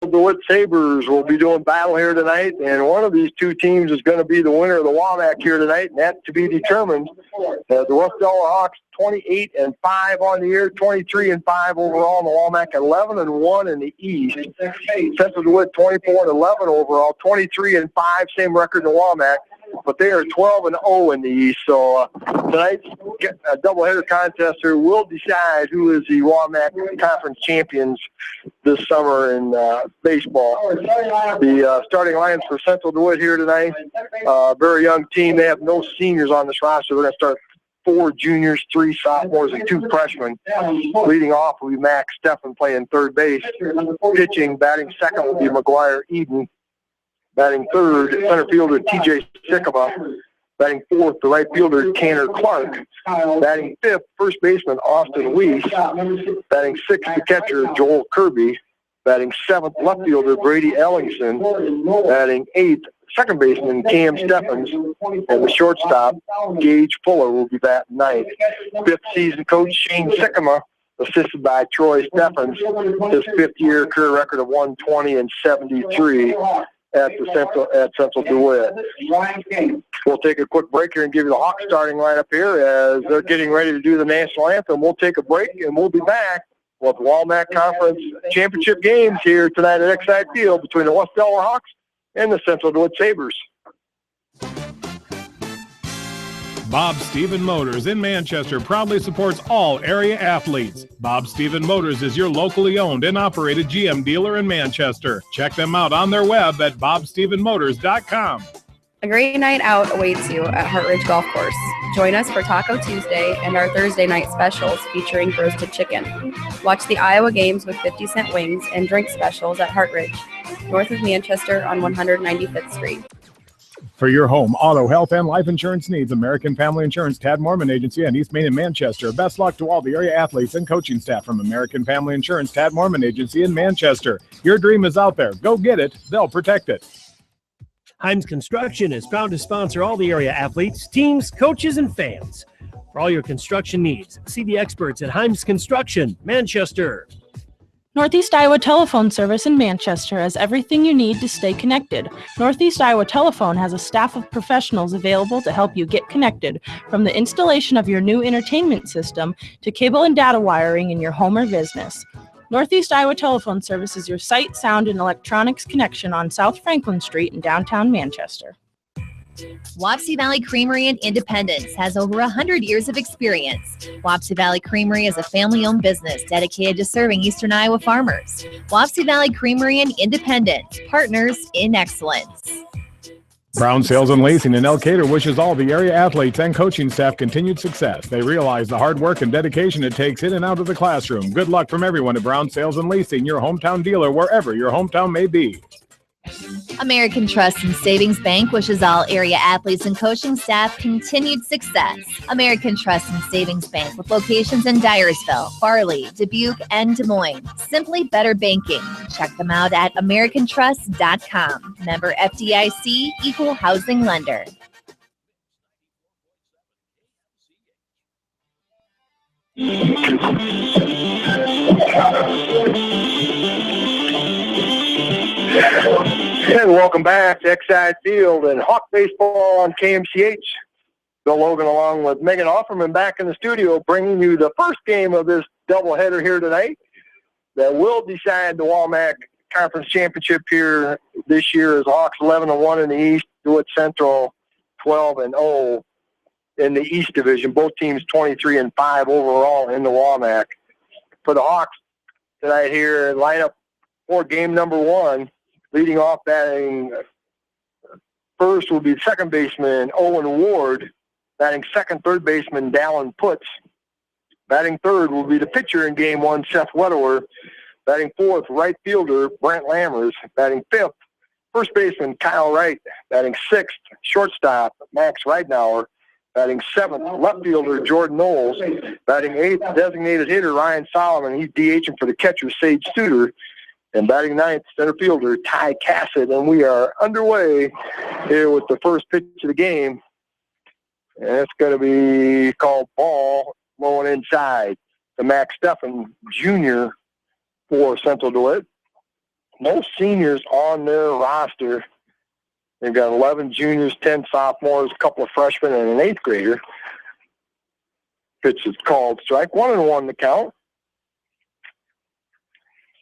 DeWitt Sabres will be doing battle here tonight, and one of these two teams is going to be the winner of the WAMAC here tonight, and that's to be determined. The West Delaware Hawks 28-5 on the year, 23-5 overall in the WAMAC, 11-1 in the East. Central DeWitt 24-11 overall, 23-5, same record in the WAMAC, but they are 12-0 in the East. So tonight's doubleheader contest here will decide who is the WAMAC Conference champions this summer in baseball. The starting lines for Central DeWitt here tonight, very young team. They have no seniors on this roster. They're going to start 4 juniors, 3 sophomores, and 2 freshmen. Leading off will be Max Steffen playing third base. Pitching, batting second will be McGuire Eden. Batting third, center fielder T.J. Sikkema. Batting fourth, the right fielder Tanner Clark. Batting fifth, first baseman Austin Weiss. Batting sixth, the catcher Joel Kirby. Batting seventh, left fielder Brady Ellingson. Batting eighth, second baseman Cam Steffens. And the shortstop, Gage Fuller, will be batting ninth. Fifth season coach Shane Sikkema, assisted by Troy Steffens. His fifth-year career record of 120-73. At Central DeWitt. We'll take a quick break here and give you the Hawks starting lineup here as they're getting ready to do the national anthem. We'll take a break and we'll be back with WAMAC Conference Championship games here tonight at Exide Field between the West Delaware Hawks and the Central DeWitt Sabres. Bob Stephen Motors in Manchester proudly supports all area athletes. Bob Stephen Motors is your locally owned and operated GM dealer in Manchester. Check them out on their web at bobstephenmotors.com. A great night out awaits you at Hartridge Golf Course. Join us for Taco Tuesday and our Thursday night specials featuring roasted chicken. Watch the Iowa games with 50-cent wings and drink specials at Hartridge, north of Manchester on 195th Street. For your home, auto, health, and life insurance needs, American Family Insurance, Tad Mormon Agency, and East Main in Manchester. Best luck to all the area athletes and coaching staff from American Family Insurance, Tad Mormon Agency in Manchester. Your dream is out there. Go get it. They'll protect it. Himes Construction is proud to sponsor all the area athletes, teams, coaches, and fans. For all your construction needs, see the experts at Himes Construction, Manchester. Northeast Iowa Telephone Service in Manchester has everything you need to stay connected. Northeast Iowa Telephone has a staff of professionals available to help you get connected, from the installation of your new entertainment system to cable and data wiring in your home or business. Northeast Iowa Telephone Service is your sight, sound, and electronics connection on South Franklin Street in downtown Manchester. Wapsie Valley Creamery in Independence has over 100 years of experience. Wapsie Valley Creamery is a family-owned business dedicated to serving Eastern Iowa farmers. Wapsie Valley Creamery in Independence, partners in excellence. Brown Sales and Lacing in Elkader wishes all the area athletes and coaching staff continued success. They realize the hard work and dedication it takes in and out of the classroom. Good luck from everyone at Brown Sales and Lacing, your hometown dealer wherever your hometown may be. American Trust and Savings Bank wishes all area athletes and coaching staff continued success. American Trust and Savings Bank with locations in Dyersville, Farley, Dubuque, and Des Moines. Simply better banking. Check them out at americantrust.com. Member FDIC, equal housing lender. And welcome back to Exide Field and Hawk Baseball on KMCH. Bill Logan along with Megan Offerman back in the studio bringing you the first game of this doubleheader here tonight that will decide the WAMAC Conference Championship here this year as Hawks 11-1 in the East, DeWitt Central 12-0 in the East Division. Both teams 23-5 overall in the WAMAC. For the Hawks tonight here, lineup for game number one. Leading off batting first will be second baseman Owen Ward. Batting second, third baseman Dallin Putz. Batting third will be the pitcher in game one, Seth Wedower. Batting fourth, right fielder Brent Lammers. Batting fifth, first baseman Kyle Wright. Batting sixth, shortstop Max Ridenour. Batting seventh, left fielder Jordan Knowles. Batting eighth, designated hitter Ryan Solomon. He's DHing for the catcher Sage Studer. And batting ninth, center fielder Ty Cassett. And we are underway here with the first pitch of the game. And it's going to be called ball, blowing inside to Max Steffen, Jr. for Central DeWitt. most seniors on their roster. They've got 11 juniors, 10 sophomores, a couple of freshmen, and an 8th grader. Pitch is called strike. 1-1 the count.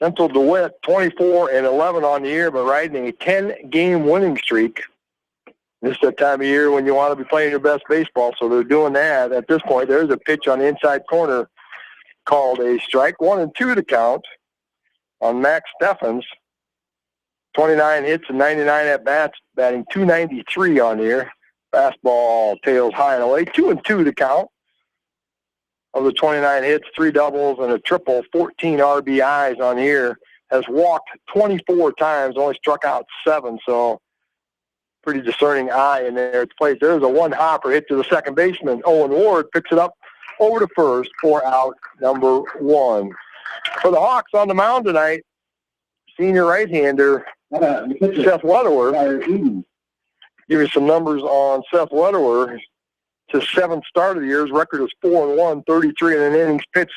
Central DeWitt, 24-11 on the year, but riding a 10-game winning streak. This is the time of year when you want to be playing your best baseball, so they're doing that. At this point, there's a pitch on the inside corner called a strike. 1-2 to count on Max Steffens. 29 hits and 99 at-bats, batting .293 on the year. Fastball tails high and away. 2-2 to count. Of the 29 hits, 3 doubles and a triple, 14 RBIs on the year. Has walked 24 times, only struck out 7, so pretty discerning eye in there at the plate. There's a one-hopper hit to the second baseman. Owen Ward picks it up over to first for out number 1. For the Hawks on the mound tonight, senior right-hander Seth Weatherworth. Give you some numbers on Seth Weatherworth. His 7th start of the year. His record is 4-1, 33 in an innings pitched,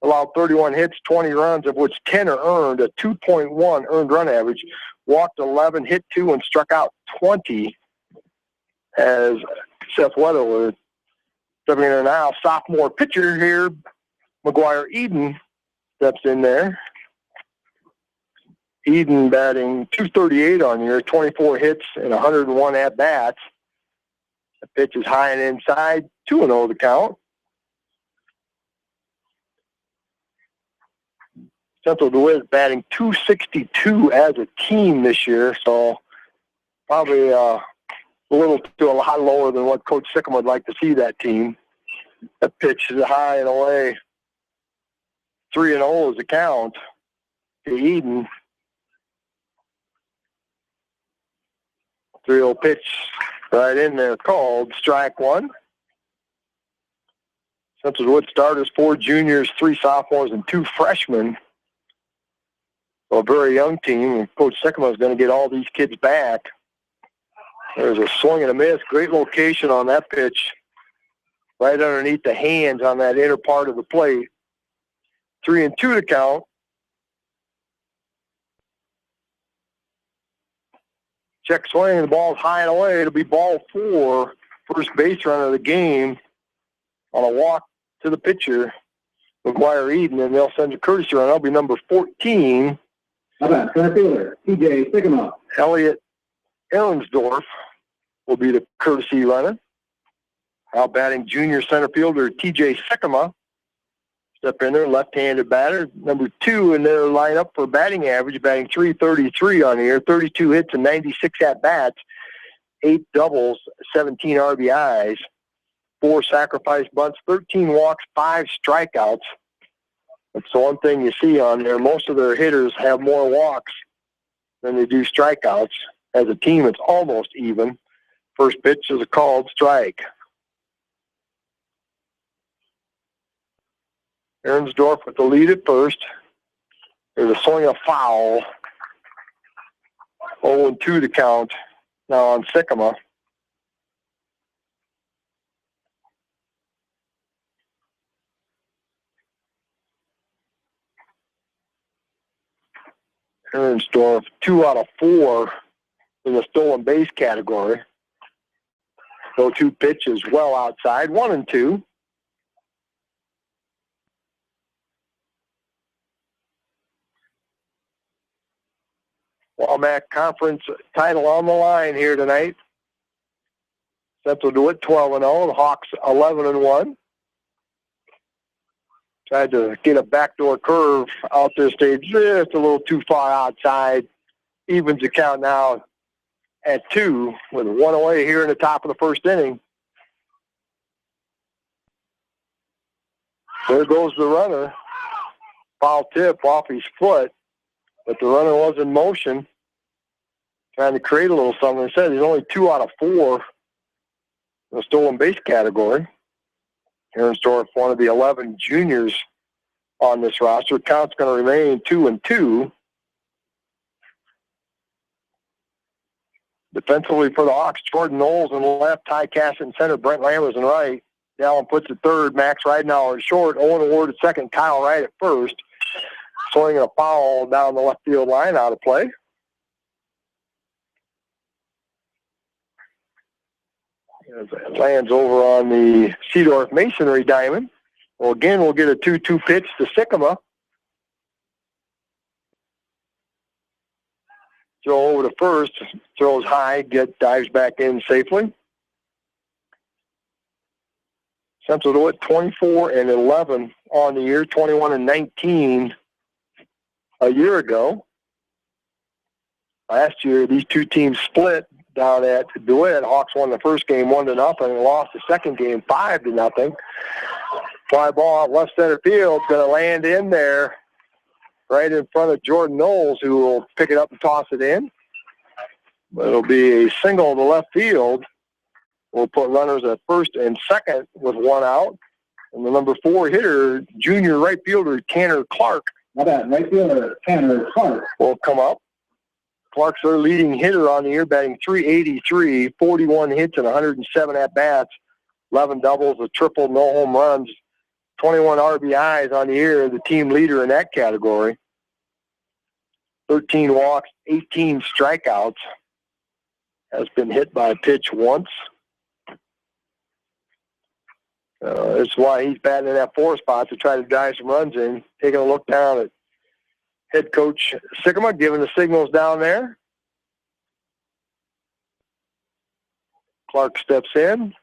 allowed 31 hits, 20 runs, of which 10 are earned, a 2.1 earned run average. Walked 11, hit 2, and struck out 20 as Seth Weatherworth. Stepping in there now, sophomore pitcher here, McGuire Eden, steps in there. Eden batting .238 on the year, 24 hits and 101 at-bats. The pitch is high and inside, 2-0 the count. Central DeWitt batting .262 as a team this year, so probably a lot lower than what Coach Sickham would like to see that team. That pitch is high and away. 3-0 is the count to Eden. 3-0 pitch right in there called strike 1. Central DeWitt starters, 4 juniors, 3 sophomores, and 2 freshmen. So a very young team, and Coach Sickham is going to get all these kids back. There's a swing and a miss. Great location on that pitch. Right underneath the hands on that inner part of the plate. 3-2 to count. Check swing, the ball's high and away. It'll be ball 4. First base runner of the game on a walk to the pitcher, McGuire Eden, and they'll send a courtesy run. That'll be number 14. How about center fielder, TJ Sycamore? Elliot Ehrensdorf will be the courtesy runner. Out batting junior center fielder TJ Sycamore. Step in there, left-handed batter. Number 2 in their lineup for batting average, batting .333 on the year, 32 hits and 96 at-bats, 8 doubles, 17 RBIs, 4 sacrifice bunts, 13 walks, 5 strikeouts. That's the one thing you see on there. Most of their hitters have more walks than they do strikeouts. As a team, it's almost even. First pitch is a called strike. Ehrensdorf with the lead at first. There's a swing, a foul. 0-2 to count now on Sycamore. Ehrensdorf, 2 out of 4 in the stolen base category. 0-2 pitch is well outside. 1-2. WAMAC Conference title on the line here tonight. Central DeWitt 12-0, the Hawks 11-1. Tried to get a backdoor curve out this stage, just a little too far outside. Evens the count now at 2 with 1 away here in the top of the first inning. There goes the runner. Foul tip off his foot, but the runner was in motion, trying to create a little something. Instead, he's only 2 out of 4 in the stolen base category. Ehrensdorf, one of the 11 juniors on this roster. Count's going to remain 2-2. Defensively for the Hawks, Jordan Knowles in left, Ty Cassett in center, Brent Lammers in right. Dallin puts at third, Max Ridenauer at short, Owen Ward at second, Kyle Wright at first. swinging a foul down the left field line, out of play. As it lands over on the Seedorf Masonry diamond. Well, again, we'll get a 2-2 pitch to Sycamore. Throw over to first, throws high, dives back in safely. Central DeWitt 24-11 on the year, 21-19 a year ago. Last year, these two teams split down at DeWitt. Hawks won the first game 1-0 and lost the second game 5-0. Fly ball out left center field, going to land in there right in front of Jordan Knowles, who will pick it up and toss it in. But it'll be a single to left field. We'll put runners at first and second with one out. And the number 4 hitter, junior right fielder Tanner Clark. Right fielder Tanner Clark will come up. Clark's their leading hitter on the year, batting .383, 41 hits and 107 at-bats, 11 doubles, a triple, no home runs, 21 RBIs on the year, the team leader in that category. 13 walks, 18 strikeouts. Has been hit by a pitch once. That's why he's batting in that 4 spot to try to drive some runs in. Taking a look down at head coach Sycamore, giving the signals down there. Clark steps in.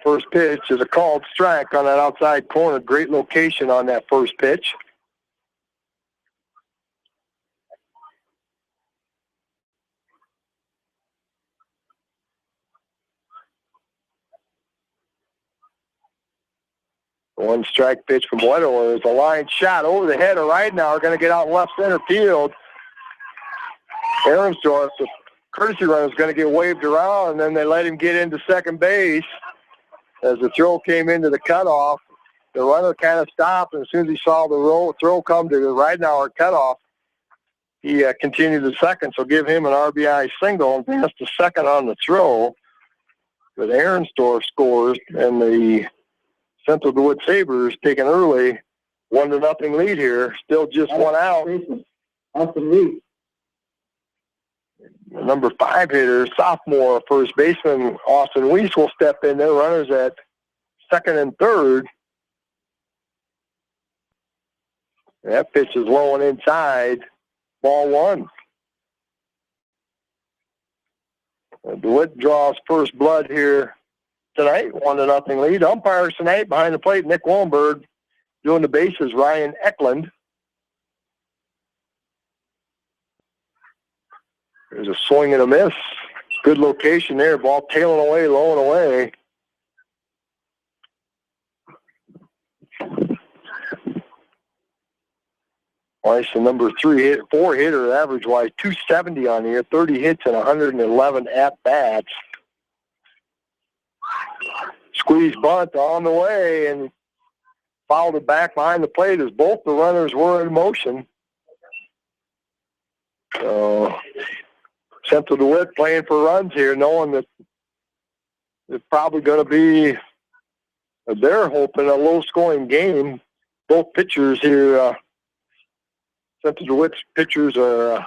First pitch is a called strike on that outside corner. Great location on that first pitch. One strike pitch from Weddle is a line shot over the head of right now. We're going to get out left center field. Ahrensdorf, the courtesy runner, is going to get waved around, and then they let him get into second base. As the throw came into the cutoff, the runner kind of stopped, and as soon as he saw the throw come to the Ridenauer cutoff, he continued to second, so give him an RBI single and pass to second on the throw. But Ahrensdorf scores, and the Central DeWitt Sabres take an early 1-0 lead here. Still just one out. Austin Reed. The number 5 hitter, sophomore first baseman Austin Weiss will step in there. Runners at second and third. That pitch is low and inside. Ball 1. DeWitt draws first blood here tonight, 1-0 lead. Umpires tonight behind the plate, Nick Wallenberg. Doing the bases, Ryan Eklund. There's a swing and a miss. Good location there. Ball tailing away, low and away. Weiss, the number 4 hitter, average-wise 270 on the year, 30 hits and 111 at-bats. Squeeze bunt on the way and fouled it back behind the plate as both the runners were in motion. So Central DeWitt playing for runs here, knowing that it's probably going to be, they're hoping, a low-scoring game. Both pitchers here, Central DeWitt's pitchers are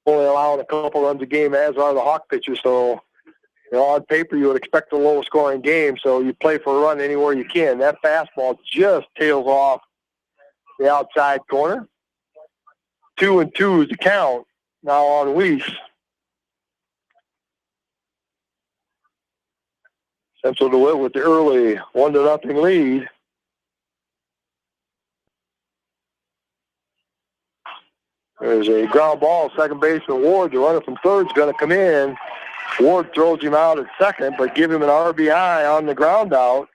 only allowing a couple runs a game, as are the Hawk pitchers. So, on paper, you would expect a low-scoring game, so you play for a run anywhere you can. That fastball just tails off the outside corner. 2-2 is the count now on Weiss. Central DeWitt with the early 1-0 lead. There's a ground ball, second baseman Ward. The runner from third is going to come in. Ward throws him out at second, but give him an RBI on the ground out.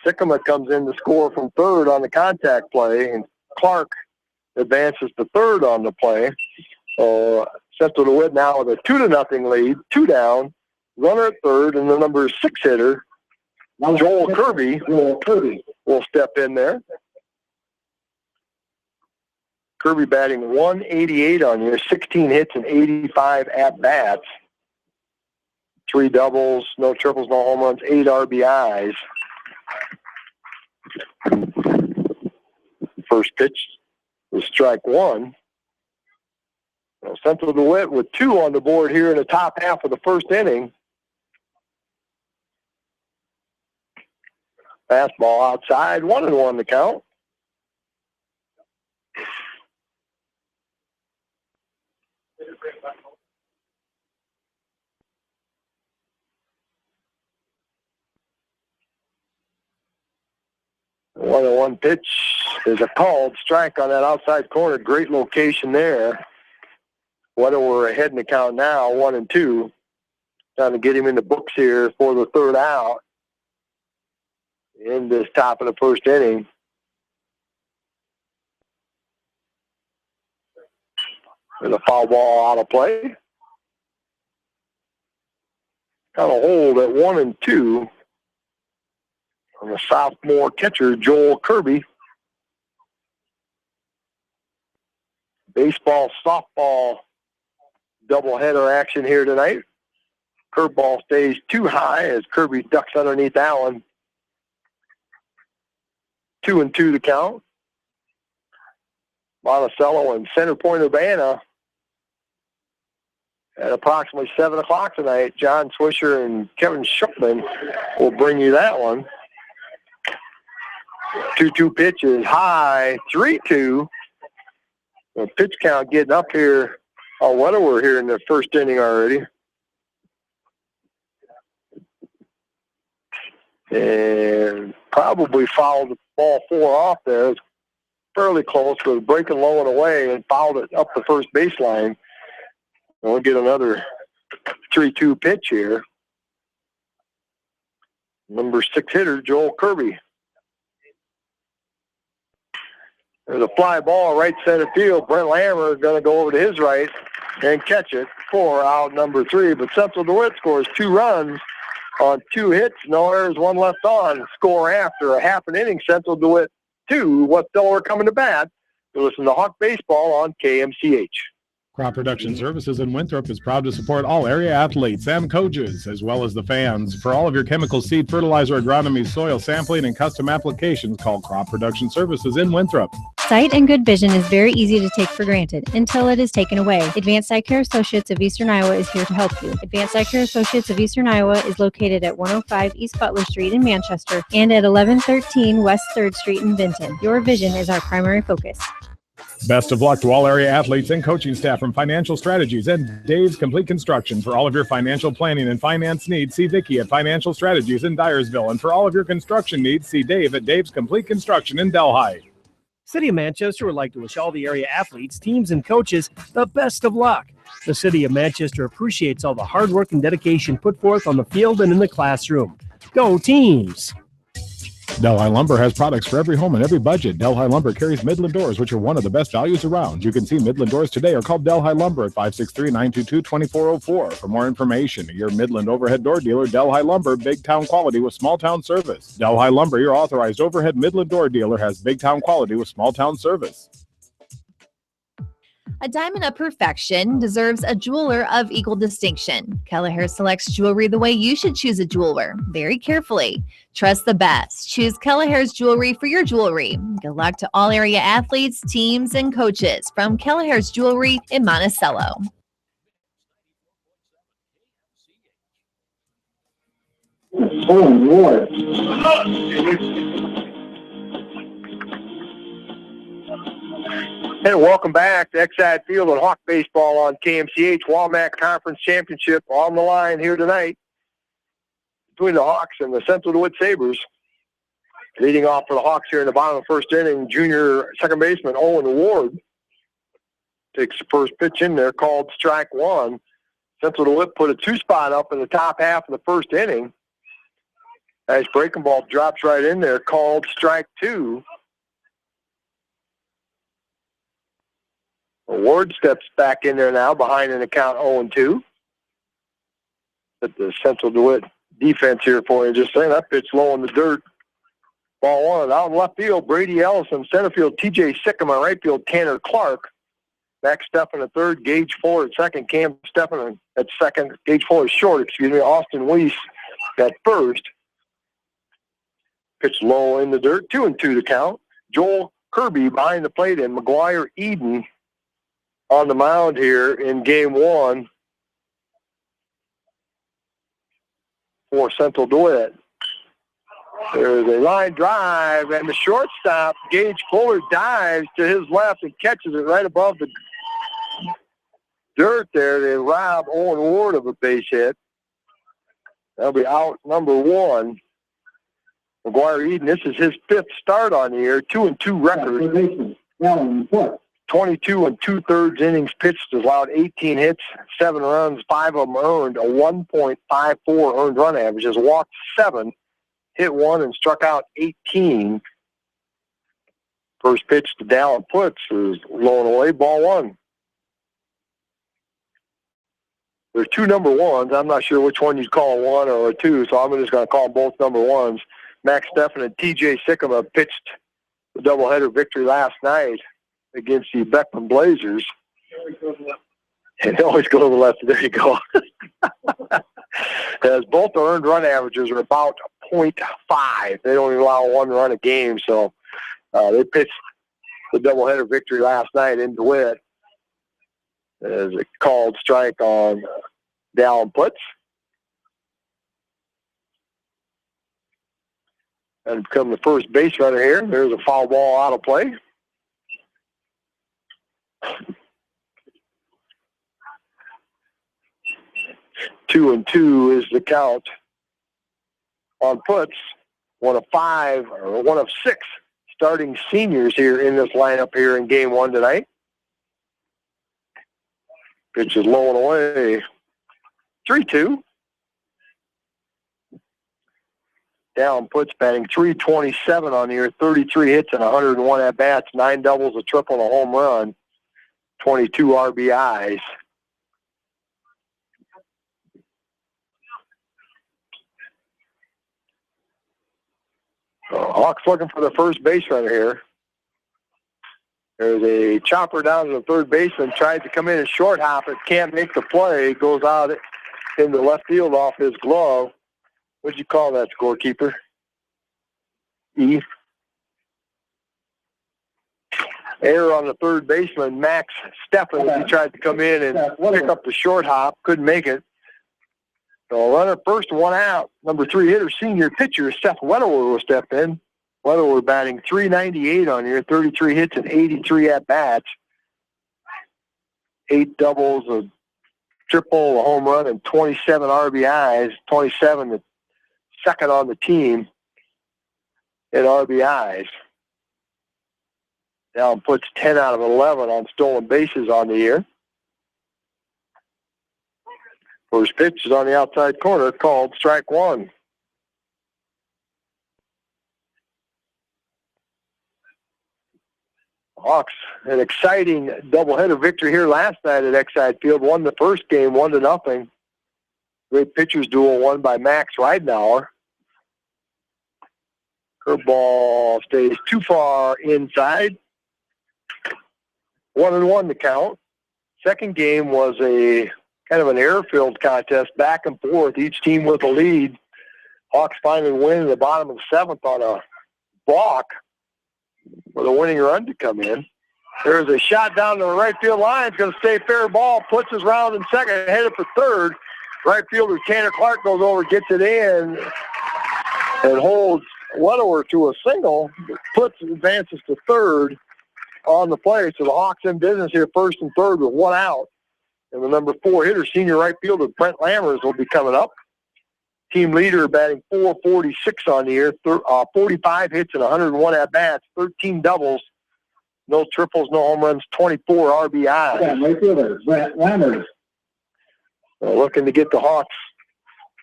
Sycamore comes in to score from third on the contact play, and Clark advances to third on the play. So Central DeWitt now with a 2-0 lead, 2 down. Runner at third, and the number 6 hitter, Joel Kirby, will step in there. Kirby batting .188 on year, 16 hits and 85 at-bats. 3 doubles, no triples, no home runs, 8 RBIs. First pitch was strike one. Central DeWitt with 2 on the board here in the top half of the first inning. Fastball outside, 1-1 the count. One pitch is a called strike on that outside corner. Great location there. Whether we're ahead in the count now, 1-2. Trying to get him in the books here for the third out in this top of the first inning. With a foul ball out of play. Got a hold at 1-2 from the sophomore catcher, Joel Kirby. Baseball, softball doubleheader action here tonight. Curveball stays too high as Kirby ducks underneath that one. 2-2 the count. Monticello and Center Point Urbana at approximately 7 o'clock tonight. John Swisher and Kevin Schuckman will bring you that one. 2-2 pitch is high, 3-2. The pitch count getting up here. Oh, what we're here in the first inning already. And probably fouled the ball 4 off there. It's fairly close, but breaking low and away and fouled it up the first baseline. We'll get another 3-2 pitch here. Number 6 hitter, Joel Kirby. There's a fly ball right center field. Brent Lammer is going to go over to his right and catch it for out number 3. But Central DeWitt scores 2 runs on 2 hits. No errors, 1 left on. Score after a half an inning. Central DeWitt 2. West Delaware coming to bat. You listen to Hawk Baseball on KMCH. Crop Production Services in Winthrop is proud to support all area athletes and coaches, as well as the fans. For all of your chemical, seed, fertilizer, agronomy, soil sampling, and custom applications, call Crop Production Services in Winthrop. Sight and good vision is very easy to take for granted until it is taken away. Advanced Eye Care Associates of Eastern Iowa is here to help you. Advanced Eye Care Associates of Eastern Iowa is located at 105 East Butler Street in Manchester and at 1113 West 3rd Street in Vinton. Your vision is our primary focus. Best of luck to all area athletes and coaching staff from Financial Strategies and Dave's Complete Construction. For all of your financial planning and finance needs, see Vicki at Financial Strategies in Dyersville. And for all of your construction needs, see Dave at Dave's Complete Construction in Delhi. City of Manchester would like to wish all the area athletes, teams, and coaches the best of luck. The City of Manchester appreciates all the hard work and dedication put forth on the field and in the classroom. Go teams! Delhi Lumber has products for every home and every budget. Delhi Lumber carries Midland doors, which are one of the best values around. You can see Midland doors today or call Delhi Lumber at 563-922-2404. For more information, your Midland overhead door dealer, Delhi Lumber, big town quality with small town service. Delhi Lumber, your authorized overhead Midland door dealer, has big town quality with small town service. A diamond of perfection deserves a jeweler of equal distinction. Kelleher selects jewelry the way you should choose a jeweler, very carefully. Trust the best. Choose Kelleher's jewelry for your jewelry. Good luck to all area athletes, teams, and coaches from Kelleher's Jewelry in Monticello. Oh, Lord. And welcome back to Exide Field and Hawk Baseball on KMCH. Walmart Conference Championship on the line here tonight between the Hawks and the Central DeWitt Sabres. Leading off for the Hawks here in the bottom of the first inning, junior second baseman Owen Ward takes the first pitch in there, called strike 1. Central DeWitt put a 2-spot up in the top half of the first inning. Nice breaking ball drops right in there, called strike 2. Ward steps back in there now behind an account 0-2. But the Central DeWitt defense here for you. Just saying, that pitch low in the dirt. Ball 1. Out in left field, Brady Ellison. Center field, T.J. Sickema. Right field, Tanner Clark. Max Steffen at third, Gage Fuller at second, Cam Steffen at second. Gage Fuller short, Austin Weiss at first. Pitch low in the dirt, 2-2 to count. Joel Kirby behind the plate and McGuire Eden on the mound here in game one for Central DeWitt. There's a line drive, and the shortstop, Gage Fuller, dives to his left and catches it right above the dirt there. They rob Owen Ward of a base hit. That'll be out number one. McGuire Eden, this is his 5th start on the year, 2-2 record. 22 2/3 innings pitched, has allowed 18 hits, 7 runs, 5 of them earned, a 1.54 earned run average, has walked 7, hit 1, and struck out 18. First pitch to Dallin Putz is low and away, ball 1. There's 2 number 1s. I'm not sure which one you'd call a 1 or a 2, so I'm just going to call them both number 1s. Max Steffen and T.J. Sikkema pitched the doubleheader victory last night against the Beckman Blazers. It always goes to the left. There you go. As both the earned run averages are about 0.5. They don't even allow 1 run a game, so they pitched the doubleheader victory last night in DeWitt. As a called strike on Dallin Putz. And become the first base runner here. There's a foul ball out of play. Two and two is the count on Putz. One of 6 starting seniors here in this lineup here in game one tonight. Pitch is low and away. 3-2. Down Putz batting .327 on the year, 33 hits and 101 at-bats, 9 doubles, a triple, and a home run, 22 RBIs. Hawks looking for the first base runner here. There's a chopper down to the third baseman, tries to come in and short hop it, can't make the play, goes out in the left field off his glove. What'd you call that, scorekeeper? E. Error on the third baseman, Max Steffen. He tried to come in and pick up the short hop, couldn't make it. So runner first, 1 out. Number 3 hitter, senior pitcher, Seth Wedeler will step in. Wedeler batting .398 on here, 33 hits and 83 at-bats. 8 doubles, a triple, a home run, and 27 RBIs. 27, the second on the team in RBIs. Now puts 10 out of 11 on stolen bases on the year. First pitch is on the outside corner, called strike 1. Hawks, an exciting doubleheader victory here last night at Exide Field. Won the first game 1-0. Great pitchers duel won by Max Ridenauer. Curveball stays too far inside. 1-1 to count. Second game was a kind of an air-filled contest, back and forth, each team with a lead. Hawks finally win in the bottom of the 7th on a balk for the winning run to come in. There's a shot down to the right field line. It's going to stay fair ball. Puts his round in second, headed for third. Right fielder Tanner Clark goes over, gets it in, and holds Wedeler to a single. Puts advances to third on the play. So the Hawks in business here, first and third with 1 out. And the number 4 hitter, senior right fielder Brent Lammers, will be coming up. Team leader batting .446 on the year, 45 hits and 101 at-bats, 13 doubles, no triples, no home runs, 24 RBIs. Right fielder, Brent Lammers. Looking to get the Hawks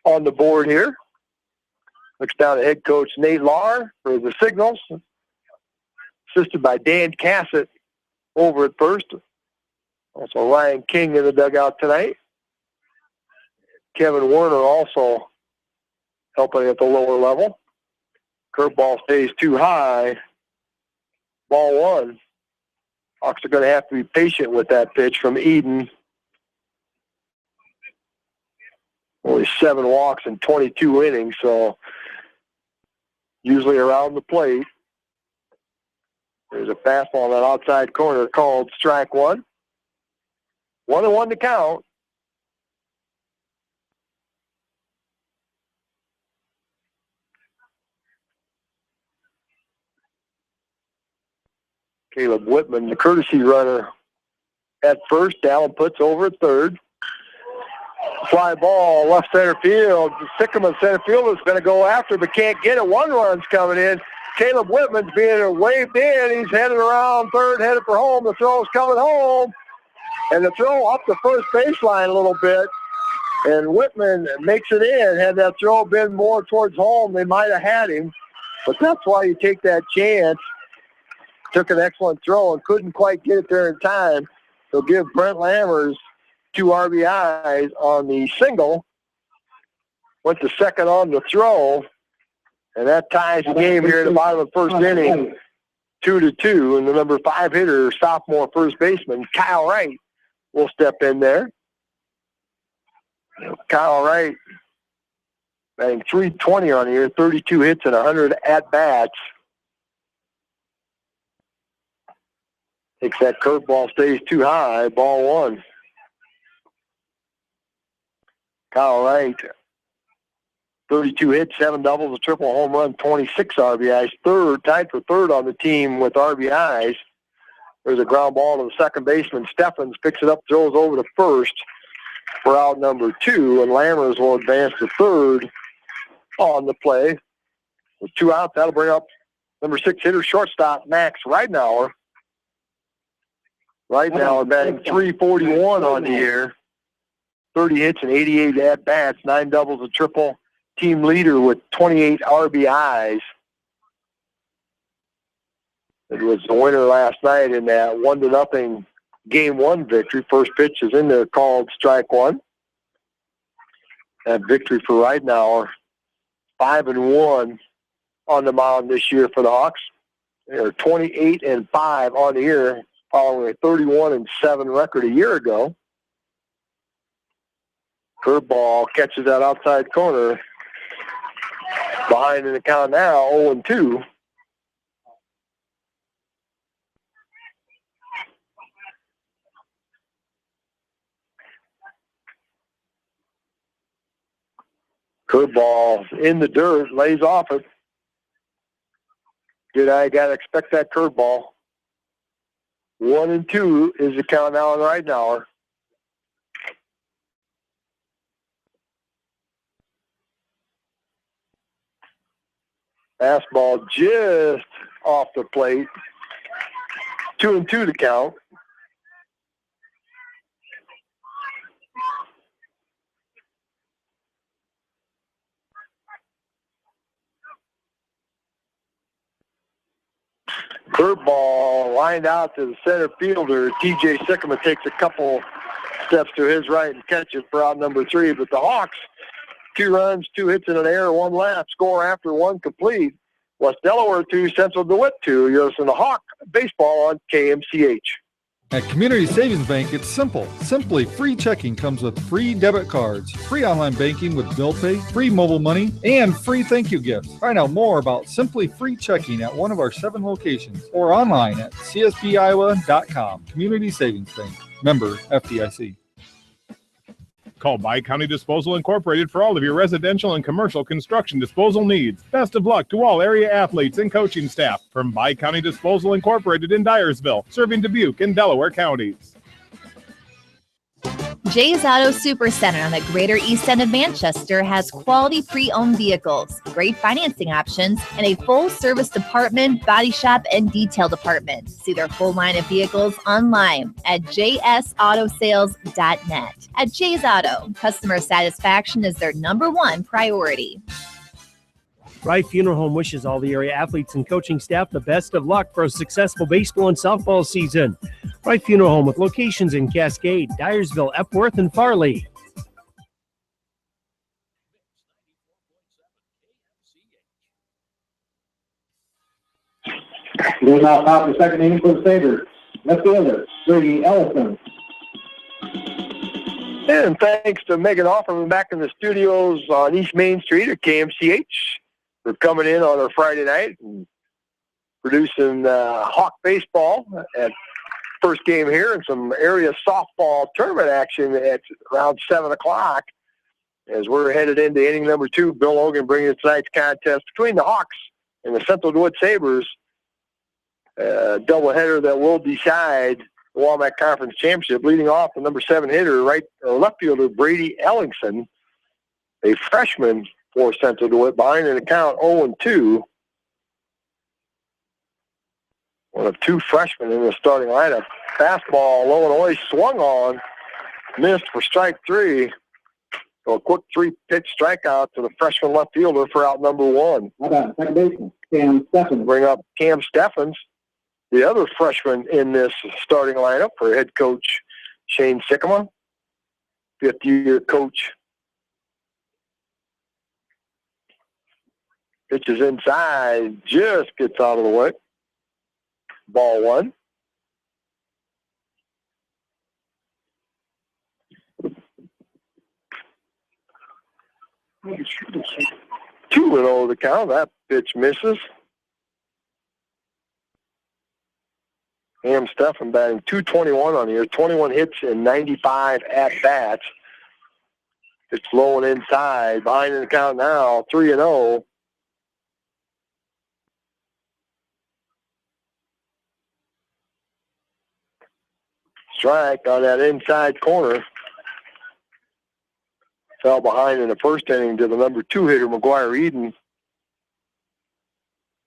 on the board here. Looks down to head coach Nate Lahr for the signals, assisted by Dan Cassett over at first. Also Ryan King in the dugout tonight. Kevin Werner also helping at the lower level. Curveball stays too high. Ball 1. Hawks are going to have to be patient with that pitch from Eden. Only 7 walks in 22 innings, so usually around the plate. There's a fastball on that outside corner called strike one. 1-1 to count. Caleb Whitman, the courtesy runner at first. Allen puts over at third. Fly ball, left center field. Sycamore center field is going to go after, but can't get it. One run's coming in. Caleb Whitman's being waved in. He's headed around third, headed for home. The throw's coming home. And the throw up the first baseline a little bit. And Whitman makes it in. Had that throw been more towards home, they might have had him. But that's why you take that chance. Took an excellent throw and couldn't quite get it there in time. They'll give Brent Lammers 2 RBIs on the single. Went to second on the throw. And that ties the game here at the bottom of the first inning, 2-2. And the number 5 hitter, sophomore first baseman, Kyle Wright, will step in there. Kyle Wright batting .320 on the year, 32 hits and 100 at-bats. Takes that curveball, stays too high, ball one. Kyle Wright, 32 hits, 7 doubles, a triple, home run, 26 RBIs. Tied for third on the team with RBIs. There's a ground ball to the second baseman. Steffens picks it up, throws over to first for out number 2, and Lammers will advance to third on the play. With 2 outs, that'll bring up number 6 hitter, shortstop, Max Ridenauer. Ridenauer batting .341 on the year. 30 hits and 88 at-bats, 9 doubles, a triple. Team leader with 28 RBIs. It was the winner last night in that 1-0 Game 1 victory. First pitch is in there called strike one. That victory for Ridenauer, 5-1 on the mound this year for the Hawks. They're 28-5 on the year, following a 31-7 record a year ago. Curveball catches that outside corner. Behind in the count now, 0-2. Curveball in the dirt, lays off it. Good eye, got to expect that curveball. 1-2 is the count now on Ridenauer. Fastball just off the plate. 2-2 to count. Curveball lined out to the center fielder. T.J. Sycamore takes a couple steps to his right and catches for out number 3. But the Hawks, 2 runs, 2 hits in an error, 1 left, score after 1 complete. West Delaware 2, Central DeWitt 2. You're listening to Hawk Baseball on KMCH. At Community Savings Bank, it's simple. Simply Free Checking comes with free debit cards, free online banking with bill pay, free mobile money, and free thank you gifts. Find out more about Simply Free Checking at one of our 7 locations or online at csbiowa.com. Community Savings Bank. Member FDIC. Call Bi-County Disposal Incorporated for all of your residential and commercial construction disposal needs. Best of luck to all area athletes and coaching staff from Bi-County Disposal Incorporated in Dyersville, serving Dubuque and Delaware counties. Jay's Auto Supercenter on the Greater East End of Manchester has quality pre-owned vehicles, great financing options, and a full-service department, body shop, and detail department. See their full line of vehicles online at jsautosales.net. At Jay's Auto, customer satisfaction is their #1 priority. Wright Funeral Home wishes all the area athletes and coaching staff the best of luck for a successful baseball and softball season. Wright Funeral Home with locations in Cascade, Dyersville, Epworth, and Farley. We'll now top the second inning for the Sabres. Left fielder, Brady Ellison. And thanks to Megan Offerman back in the studios on East Main Street at KMCH. for coming in on our Friday night and producing Hawk baseball at first game here and some area softball tournament action at around 7 o'clock as we're headed into inning number 2. Bill Logan bringing tonight's contest between the Hawks and the Central DeWitt Sabres. Doubleheader that will decide the Walmart Conference Championship. Leading off the number 7 hitter, left fielder Brady Ellingson, a freshman for Central DeWitt, behind an account 0-2. One of 2 freshmen in the starting lineup. Fastball, Illinois swung on, missed for strike 3. So a quick 3-pitch strikeout to the freshman left fielder for out number 1. How about second baseman, Cam Steffens? Bring up Cam Steffens, the other freshman in this starting lineup for head coach Shane Sycamore, 5th-year coach. Pitches inside, just gets out of the way. Ball 1. Two and oh the count. That pitch misses. Cam Steffen batting .221 on the year, 21 hits and 95 at-bats. It's low and inside. Behind in the count now, 3-0. Strike on that inside corner. Fell behind in the first inning to the number 2 hitter, McGuire Eden.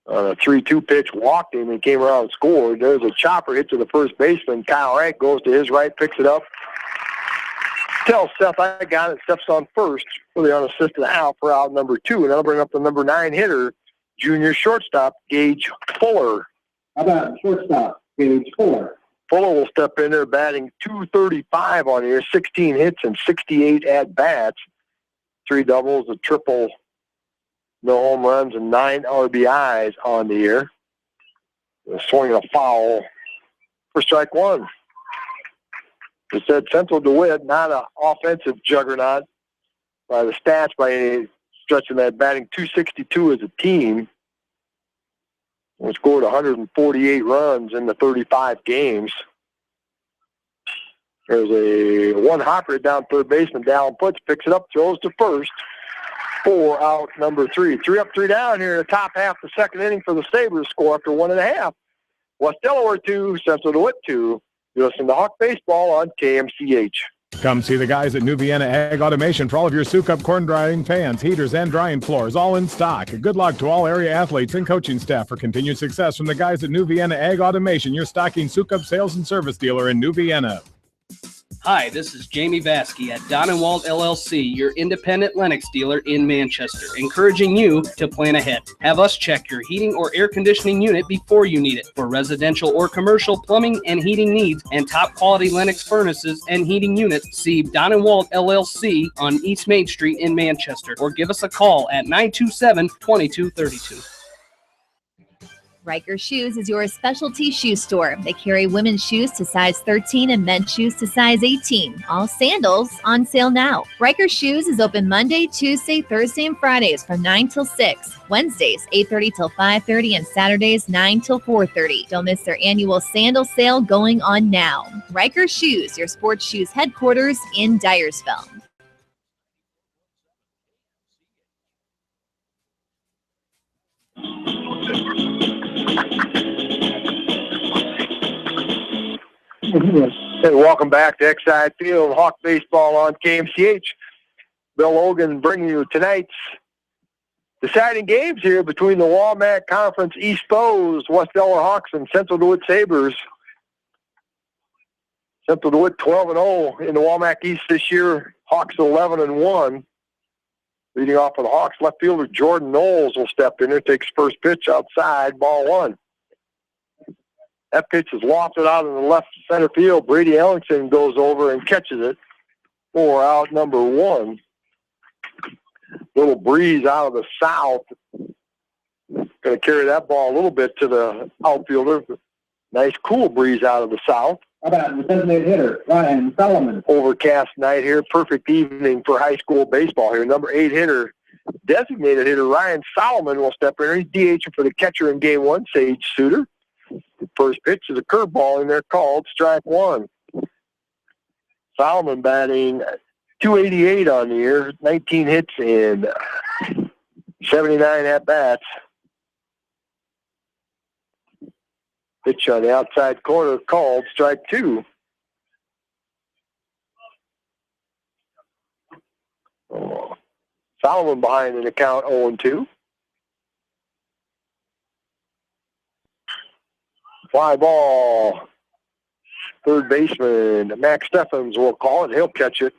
On a 3-2 pitch, walked him and came around and scored. There's a chopper hit to the first baseman. Kyle Wright goes to his right, picks it up. Tells Seth I got it, steps on first for the unassisted out for out number 2. And that'll bring up the number 9 hitter, junior shortstop, Gage Fuller. How about shortstop, Gage Fuller? Fuller will step in there batting .235 on the year, 16 hits and 68 at-bats. 3 doubles, a triple, no home runs, and 9 RBIs on the year. Swinging a foul for strike 1. It said Central DeWitt, not an offensive juggernaut by the stats by any stretch of that, batting .262 as a team. We scored 148 runs in the 35 games. There's a one hopper down third baseman. Dallin puts, picks it up, throws to first. 4 out number 3. 3 up, 3 down here in the top half of the second inning for the Sabres. Score after 1.5. West Delaware 2, Central DeWitt 2. You listen to Hawk Baseball on KMCH. Come see the guys at New Vienna Ag Automation for all of your Sukup corn drying fans, heaters, and drying floors, all in stock. Good luck to all area athletes and coaching staff for continued success from the guys at New Vienna Ag Automation, your stocking Sukup sales and service dealer in New Vienna. Hi, this is Jamie Vasky at Don & Walt LLC, your independent Lennox dealer in Manchester, encouraging you to plan ahead. Have us check your heating or air conditioning unit before you need it. For residential or commercial plumbing and heating needs and top quality Lennox furnaces and heating units, see Don & Walt LLC on East Main Street in Manchester, or give us a call at 927-2232. Riker Shoes is your specialty shoe store. They carry women's shoes to size 13 and men's shoes to size 18. All sandals on sale now. Riker Shoes is open Monday, Tuesday, Thursday, and Fridays from 9 till 6. Wednesdays, 8:30 till 5:30, and Saturdays, 9 till 4:30. Don't miss their annual sandal sale going on now. Riker Shoes, your sports shoes headquarters in Dyersville. And welcome back to Exide Field, Hawk Baseball on KMCH. Bill Logan bringing you tonight's deciding games here between the Walmart Conference East foes, West Delaware Hawks and Central DeWitt Sabres. Central DeWitt 12-0 in the Walmart East this year. Hawks 11-1. Leading off for the Hawks, left fielder Jordan Knowles will step in there, takes first pitch outside, ball 1. That pitch is lofted out in the left center field. Brady Ellingson goes over and catches it for out number 1. Little breeze out of the south. Going to carry that ball a little bit to the outfielder. Nice cool breeze out of the south. How about the designated hitter, Ryan Solomon? Overcast night here. Perfect evening for high school baseball here. Number 8 hitter, designated hitter Ryan Solomon will step in. He's DH for the catcher in game one, Sage Suter. The first pitch is a curveball in there called strike one. Solomon batting .288 on the year, 19 hits and 79 at-bats. Pitch on the outside corner called strike two. Solomon behind in the count 0-2. Fly ball. Third baseman Max Steffens will call it. He'll catch it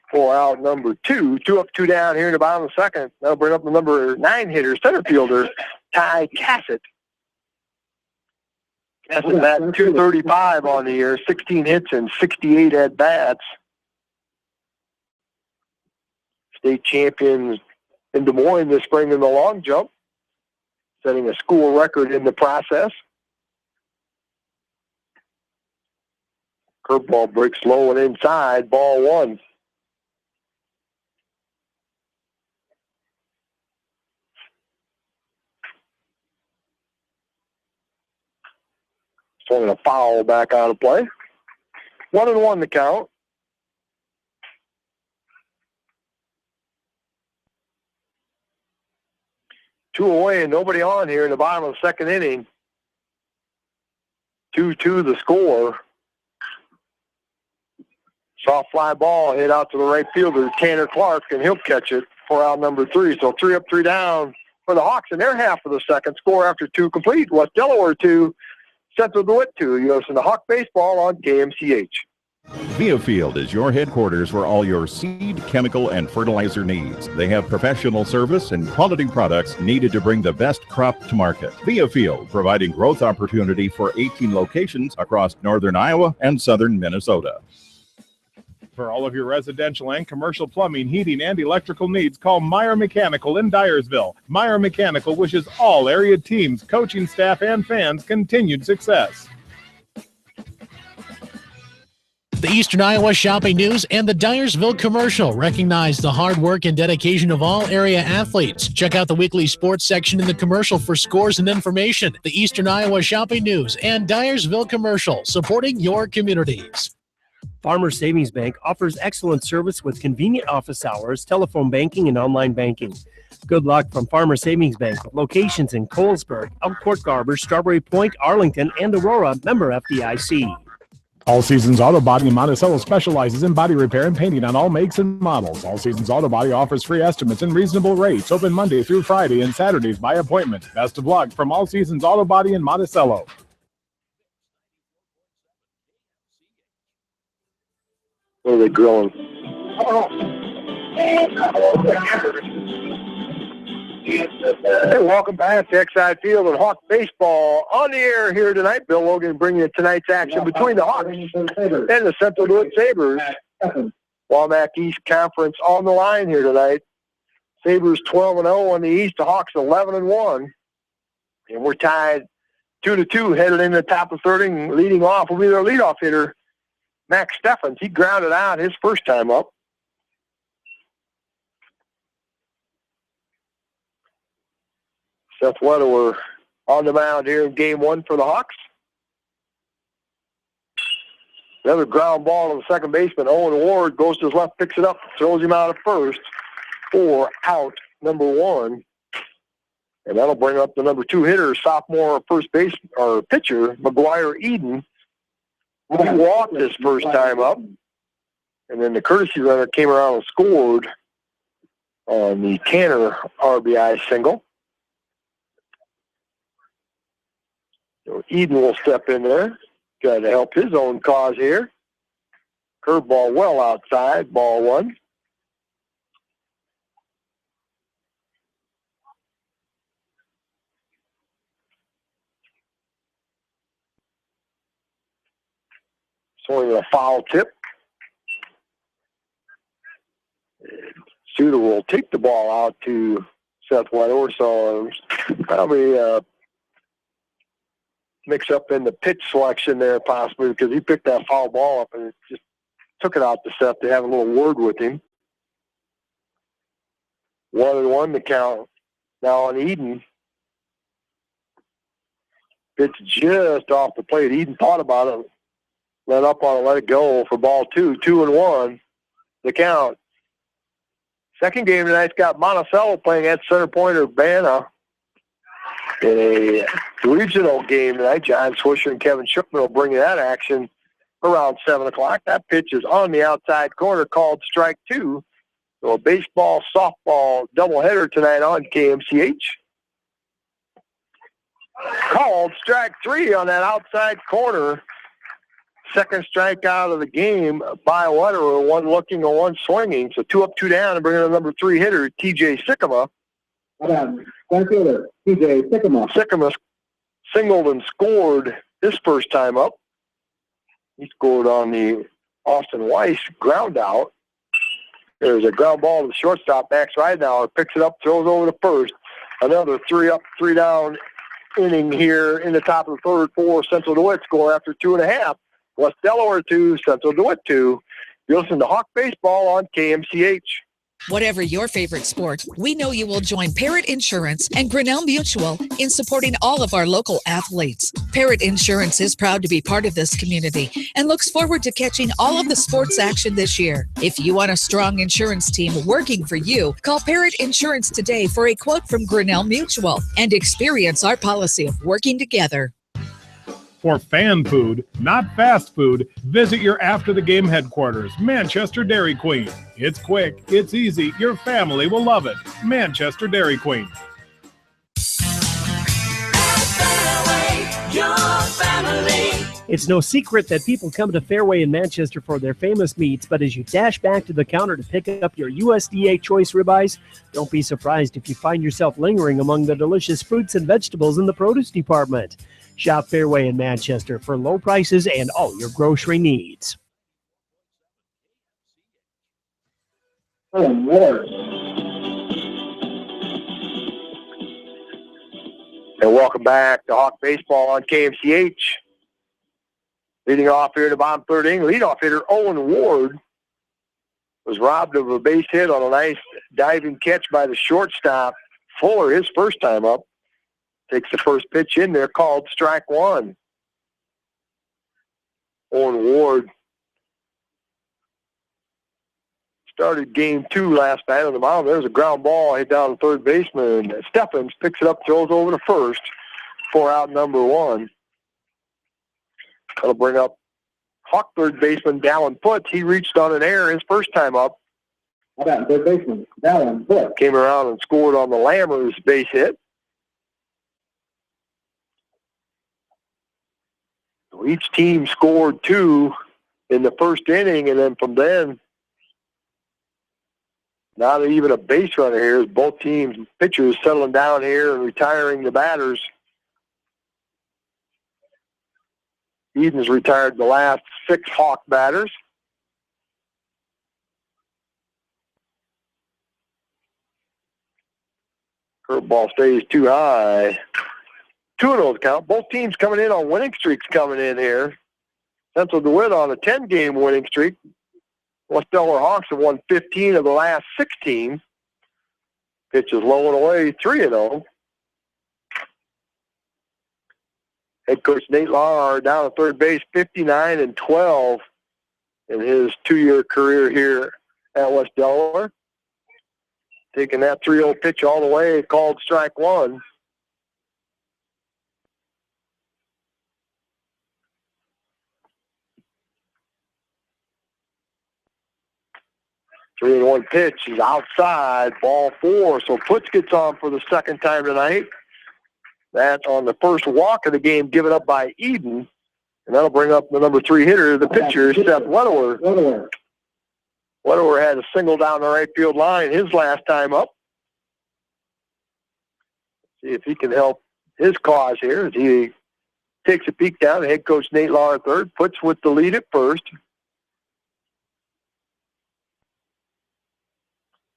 for out number two. 2 up, 2 down here in the bottom of the second. That'll bring up the number 9 hitter, center fielder, Ty Cassett. Cassett batting .235 on the year, 16 hits and 68 at-bats. State champions in Des Moines this spring in the long jump, setting a school record in the process. Curveball breaks low and inside, ball one. Swinging a foul back out of play. 1-1 the count. Two away and nobody on here in the bottom of the second inning. 2-2 the score. Soft fly ball hit out to the right fielder, Tanner Clark, and he'll catch it for out number 3. So 3 up, 3 down for the Hawks in their half of the second. Score after 2 complete. West Delaware 2, Central DeWitt 2. You listen to Hawk Baseball on KMCH. Viafield is your headquarters for all your seed, chemical, and fertilizer needs. They have professional service and quality products needed to bring the best crop to market. Viafield, providing growth opportunity for 18 locations across northern Iowa and southern Minnesota. For all of your residential and commercial plumbing, heating, and electrical needs, call Meyer Mechanical in Dyersville. Meyer Mechanical wishes all area teams, coaching staff, and fans continued success. The Eastern Iowa Shopping News and the Dyersville Commercial recognize the hard work and dedication of all area athletes. Check out the weekly sports section in the commercial for scores and information. The Eastern Iowa Shopping News and Dyersville Commercial, supporting your communities. Farmers Savings Bank offers excellent service with convenient office hours, telephone banking, and online banking. Good luck from Farmers Savings Bank with locations in Colesburg, Elkhart Garbers, Strawberry Point, Arlington, and Aurora, member FDIC. All Seasons Auto Body in Monticello specializes in body repair and painting on all makes and models. All Seasons Auto Body offers free estimates and reasonable rates, open Monday through Friday and Saturdays by appointment. Best of luck from All Seasons Auto Body in Monticello. What are they grilling? Hey, welcome back to Exide Field and Hawk Baseball on the air here tonight. Bill Logan bringing you tonight's action between the Hawks and the Central DeWitt Sabres. Wamak East Conference on the line here tonight. Sabres 12-0 on the East, the Hawks 11-1. And we're tied 2-2 headed into the top of the third inning. Leading off will be their leadoff hitter, Max Steffens. He grounded out his first time up. Seth Wedewer on the mound here in game one for the Hawks. Another ground ball to the second baseman. Owen Ward goes to his left, picks it up, throws him out at first for out number 1. And that'll bring up the number 2 hitter, sophomore first base or pitcher, McGuire Eden. He walked his first time up. And then the courtesy runner came around and scored on the Tanner RBI single. So Eden will step in there, try to help his own cause here. Curveball well outside, ball 1. Swinging a foul tip. Suter will take the ball out to Seth Wedewer, so probably mix up in the pitch selection there possibly because he picked that foul ball up and just took it out to Seth to have a little word with him. 1-1 the count now on Eden. Pitch just off the plate. Eden thought about it, let up on it, let it go for ball 2. 2-1 the count. Second game tonight's got Monticello playing at center point Urbana in a regional game tonight. John Swisher and Kevin Shookman will bring you that action around 7 o'clock. That pitch is on the outside corner, called strike 2. So a baseball, softball doubleheader tonight on KMCH. Called strike 3 on that outside corner. Second strikeout of the game by Wetterer, one looking and one swinging. So 2 up, 2 down, and bringing in the number 3 hitter, TJ Sikkema. Center fielder, TJ Sikkema. Sikkema singled and scored his first time up. He scored on the Austin Weiss ground out. There's a ground ball to the shortstop. Max Ridenauer picks it up, throws over to first. Another 3 up, 3 down inning here in the top of the third for Central DeWitt. Score after 2.5. West Delaware 2, Central DeWitt 2. You listen to Hawk Baseball on KMCH. Whatever your favorite sport, we know you will join Parrot Insurance and Grinnell Mutual in supporting all of our local athletes. Parrot Insurance is proud to be part of this community and looks forward to catching all of the sports action this year. If you want a strong insurance team working for you, call Parrot Insurance today for a quote from Grinnell Mutual and experience our policy of working together. For fan food, not fast food, visit your after-the-game headquarters, Manchester Dairy Queen. It's quick, it's easy, your family will love it. Manchester Dairy Queen. It's no secret that people come to Fairway in Manchester for their famous meats, but as you dash back to the counter to pick up your USDA choice ribeyes, don't be surprised if you find yourself lingering among the delicious fruits and vegetables in the produce department. Shop Fairway in Manchester for low prices and all your grocery needs. And welcome back to Hawk Baseball on KMCH. Leading off here in the bottom third inning, leadoff hitter Owen Ward was robbed of a base hit on a nice diving catch by the shortstop Fuller, his first time up. Takes the first pitch in there, called strike 1. Owen Ward started game 2 last night on the mound. There's a ground ball hit down to third baseman. Steffens picks it up, throws over to first for out number 1. That'll bring up Hawk third baseman Dallin Foots. He reached on an error his first time up. Third baseman Dallin Foots came around and scored on the Lammers base hit. Each team scored 2 in the first inning, and then from then, not even a base runner here. Both teams' pitchers settling down here and retiring the batters. Eden's retired the last 6 Hawk batters. Curveball stays too high. 2-0 the count. Both teams coming in on winning streaks coming in here. Central DeWitt on a 10-game winning streak. West Delaware Hawks have won 15 of the last 16. Pitch is low and away, 3-0. Head coach Nate Lahr down at third base, 59-12 in his 2-year career here at West Delaware. Taking that 3-0 pitch all the way, called strike 1. Three and 1 pitch is outside, ball 4. So Foots gets on for the second time tonight. That's on the first walk of the game given up by Eden. And that'll bring up the number 3 hitter, the pitcher, Seth Wetterer. Wetterer had a single down the right field line his last time up. See if he can help his cause here as he takes a peek down. Head coach Nate Lahr third, Foots with the lead at first.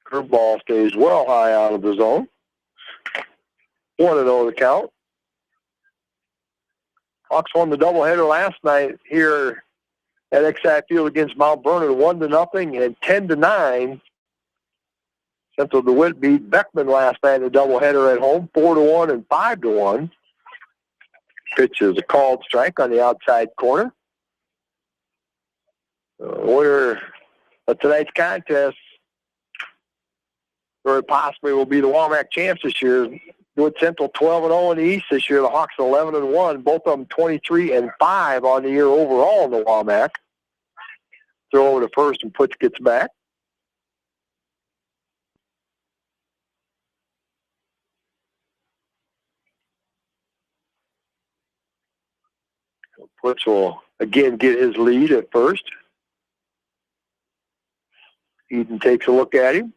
Curveball stays well high out of the zone. 1-0 the count. Hawks won the doubleheader last night here at Exide Field against Mount Vernon, 1-0 and 10-9. Central DeWitt beat Beckman last night in a doubleheader at home, 4-1 and 5-1. Pitch is a called strike on the outside corner. Winner of tonight's contest very possibly will be the Walmack champs this year. DeWitt Central 12-0 in the East this year. The Hawks 11-1. Both of them 23-5 on the year overall in the Walmack. Throw over to first and Putz gets back. Putz will again get his lead at first. Eden takes a look at him.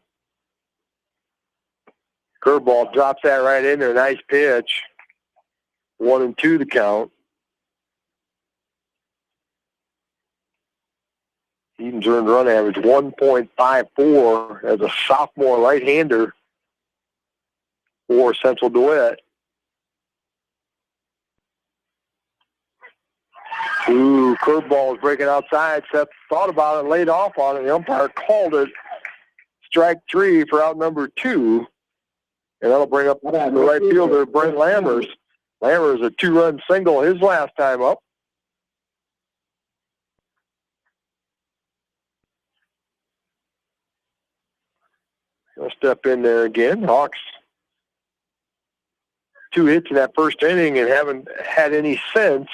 Curveball drops that right in there. Nice pitch. 1-2 the count. Eden's earned run average 1.54 as a sophomore right-hander for Central DeWitt. Ooh, curveball is breaking outside. Seth thought about it and laid off on it. The umpire called it strike 3 for out number 2. And that'll bring up the right fielder, Brent Lammers. Lammers a 2-run single his last time up. He'll step in there again. Hawks 2 hits in that first inning and haven't had any since.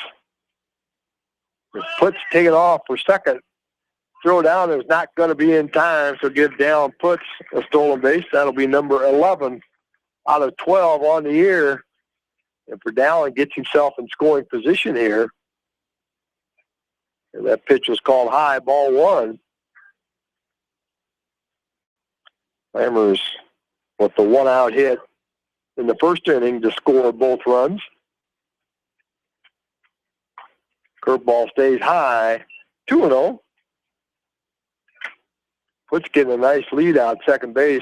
Putz taking off for second. Throw down is not going to be in time, so give down Putz a stolen base. That'll be number 11 out of 12 on the year. And for Dowling, gets himself in scoring position here. And that pitch was called high, ball 1. Lammers with the 1-out hit in the first inning to score both runs. Curveball stays high, 2-0. Putz getting a nice lead out second base.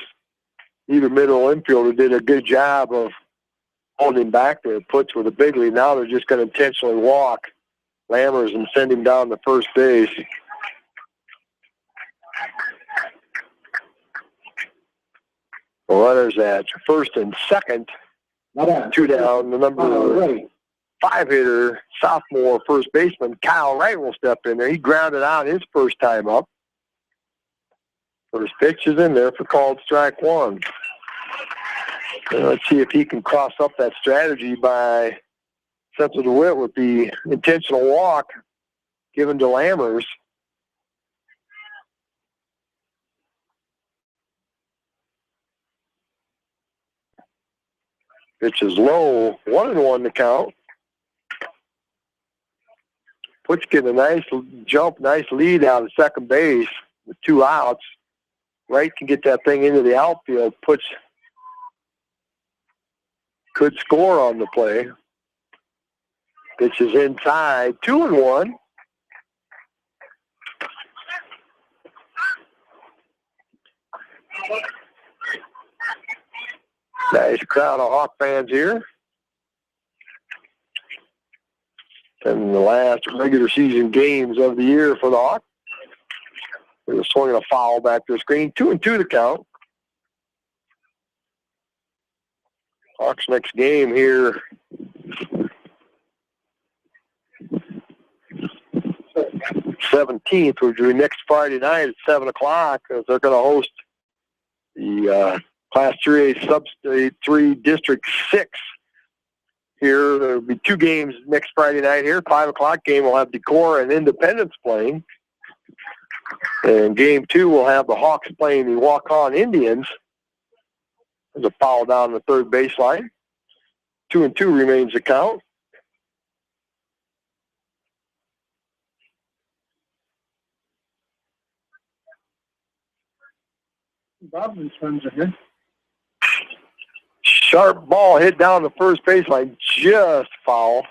Either middle infielder did a good job of holding back there. Putz with a big lead. Now they're just going to intentionally walk Lammers and send him down to first base. The runners at first and second. 2 down. The number 5 hitter, sophomore first baseman Kyle Wright will step in there. He grounded out his first time up. First pitch is in there for called strike 1. And let's see if he can cross up that strategy by Central DeWitt with the intentional walk given to Lammers. Pitch is low, 1-1 to count. Putz getting a nice jump, nice lead out of second base with 2 outs. Wright can get that thing into the outfield. Putz could score on the play. Pitch is inside, 2-1. Nice crowd of Hawk fans here. And the last regular season games of the year for the Hawks. They're swinging a foul back to the screen. 2-2 to count. Hawks next game here. 17th, which will be next Friday night at 7 o'clock, as they're going to host the Class 3A Sub-State 3 District 6 here. There will be 2 games next Friday night here. 5 o'clock game will have Decorah and Independence playing. And game 2 will have the Hawks playing the Walk-On Indians. There's a foul down the third baseline. 2-2 remains the count. Bobman's runs are here. Sharp ball hit down the first baseline, just foul.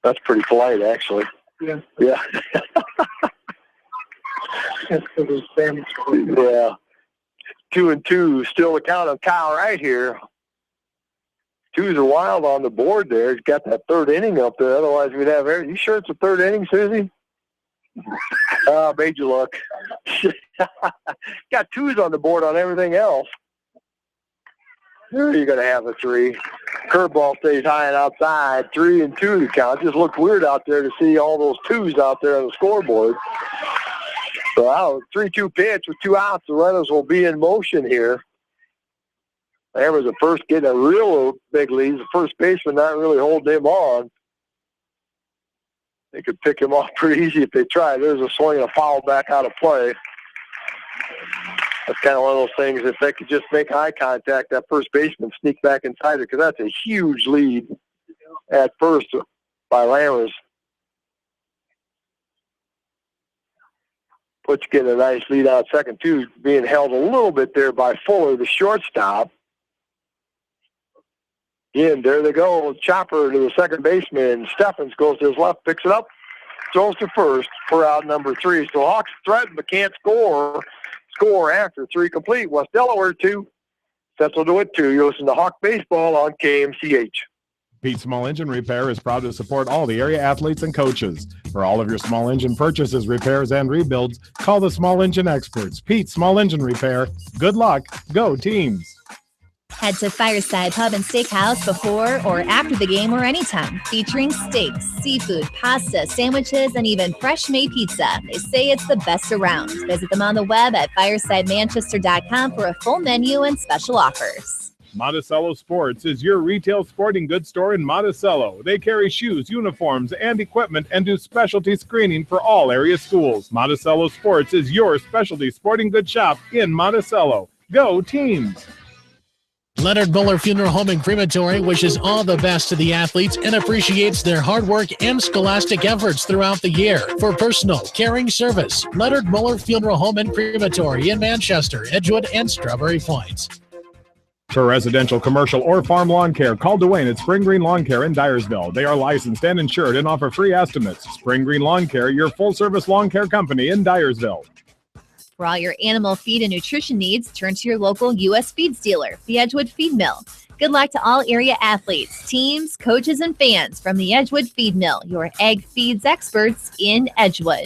That's pretty polite, actually. Yeah. Yeah. That's for the Spanish. Yeah. 2-2, still the count on Kyle right here. 2's are wild on the board there. He's got that third inning up there. Otherwise, we'd have. You sure it's the third inning, Susie? Made you look. Got 2s on the board on everything else. You're going to have a 3. Curveball stays high and outside. 3-2 to count. Just looked weird out there to see all those 2s out there on the scoreboard. So 3-2 pitch with 2 outs. The runners will be in motion here. There was the first getting a real big lead. The first baseman not really holding him on. They could pick him off pretty easy if they tried. There's a swing and a foul back out of play. That's kind of one of those things, if they could just make eye contact, that first baseman sneak back inside it, because that's a huge lead at first by Lammers. Butch getting a nice lead out second, too, being held a little bit there by Fuller, the shortstop. Again, there they go. Chopper to the second baseman. Steffens goes to his left, picks it up, throws to first for out number 3. So Hawks threaten but can't score. Score after 3 complete. West Delaware 2, Central DeWitt 2. You listen to Hawk Baseball on KMCH. Pete Small Engine Repair is proud to support all the area athletes and coaches. For all of your small engine purchases, repairs, and rebuilds, call the Small Engine experts. Pete Small Engine Repair. Good luck. Go Teams. Head to Fireside Pub and Steakhouse before or after the game or anytime, featuring steaks, seafood, pasta, sandwiches, and even fresh-made pizza. They say it's the best around. Visit them on the web at firesidemanchester.com for a full menu and special offers. Monticello Sports is your retail sporting goods store in Monticello. They carry shoes, uniforms, and equipment and do specialty screening for all area schools. Monticello Sports is your specialty sporting goods shop in Monticello. Go Teams! Leonard Muller Funeral Home and Crematory wishes all the best to the athletes and appreciates their hard work and scholastic efforts throughout the year. For personal, caring service, Leonard Muller Funeral Home and Crematory in Manchester, Edgewood, and Strawberry Points. For residential, commercial, or farm lawn care, call Dwayne at Spring Green Lawn Care in Dyersville. They are licensed and insured and offer free estimates. Spring Green Lawn Care, your full-service lawn care company in Dyersville. For all your animal feed and nutrition needs, turn to your local U.S. Feeds dealer, the Edgewood Feed Mill. Good luck to all area athletes, teams, coaches, and fans from the Edgewood Feed Mill, your egg feeds experts in Edgewood.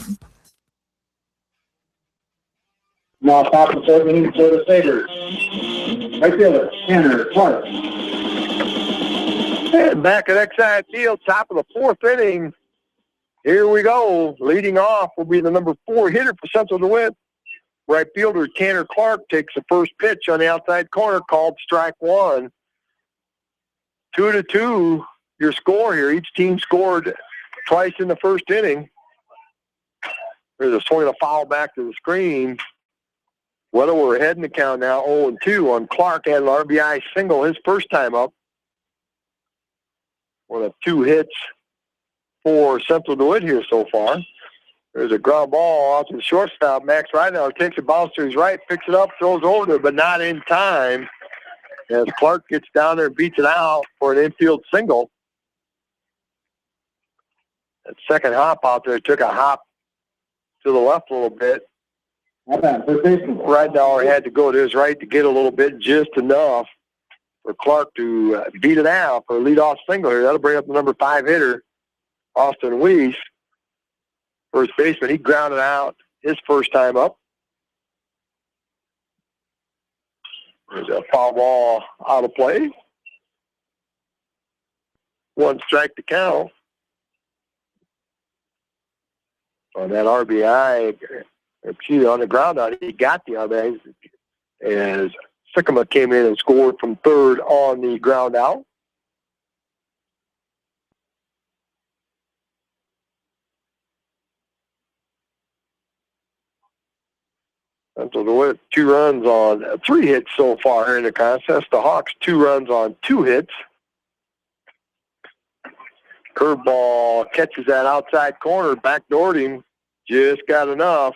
Now top of the 4th inning for the Sabres. Right fielder, Tanner Clark. And back at Exide Field, top of the 4th inning. Here we go. Leading off will be the number 4 hitter for Central DeWitt. Right fielder Tanner Clark takes the first pitch on the outside corner, called strike 1. 2-2, your score here. Each team scored twice in the first inning. There's a swing and a foul back to the screen. Well, we're ahead in the count now, 0-2 on Clark. Had an RBI single his first time up. One of 2 hits for Central DeWitt here so far. There's a ground ball out to the shortstop. Max Ridenauer takes a bounce to his right, picks it up, throws over there, but not in time. As Clark gets down there and beats it out for an infield single. That second hop out there took a hop to the left a little bit. Ridenauer had to go to his right to get a little bit, just enough for Clark to beat it out for a leadoff single here. That'll bring up the number 5 hitter, Austin Weiss. First baseman, he grounded out his first time up. There's a foul ball out of play. 1 strike to count. On that RBI, on the ground out, he got the RBI. As Sycamore came in and scored from third on the ground out. Central DeWitt 2 runs on 3 hits so far here in the contest. The Hawks 2 runs on 2 hits. Curveball catches that outside corner, backdoored him. Just got enough.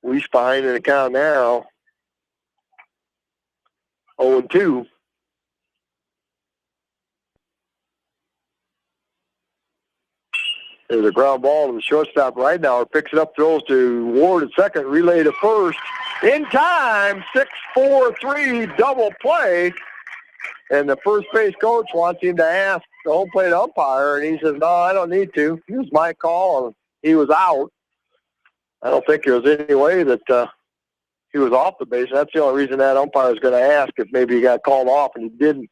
Weiss behind in the count now. 0-2. There's a ground ball to the shortstop right now. Picks it up, throws to Ward at second, relay to first. In time, 6-4-3 double play. And the first base coach wants him to ask the home plate umpire, and he says, no, I don't need to. Here's my call. he was out. I don't think there was any way that he was off the base. That's the only reason that umpire is going to ask if maybe he got called off, and he didn't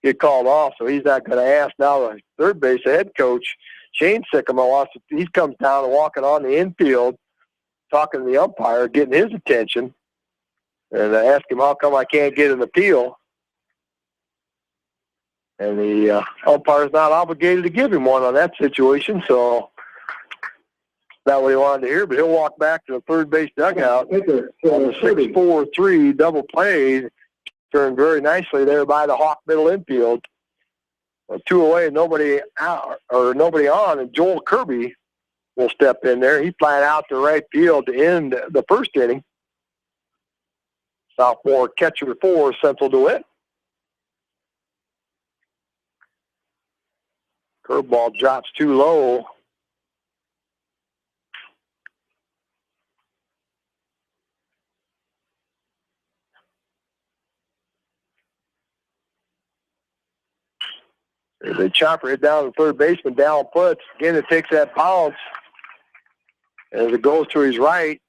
get called off, so he's not going to ask. Now the third base head coach, Shane Sycamore, he comes down and walking on the infield, talking to the umpire, getting his attention, and I ask him, how come I can't get an appeal? And the umpire's not obligated to give him one on that situation, so not what he wanted to hear, but he'll walk back to the third base dugout on the 6-4-3 double play, turned very nicely there by the Hawk middle infield. 2 away, nobody out or nobody on, and Joel Kirby will step in there. He flied out to right field to end the first inning. Sophomore catcher for Central DeWitt. Curveball drops too low. The chopper hit down to third baseman, down puts. Again, it takes that bounce. As it goes to his right,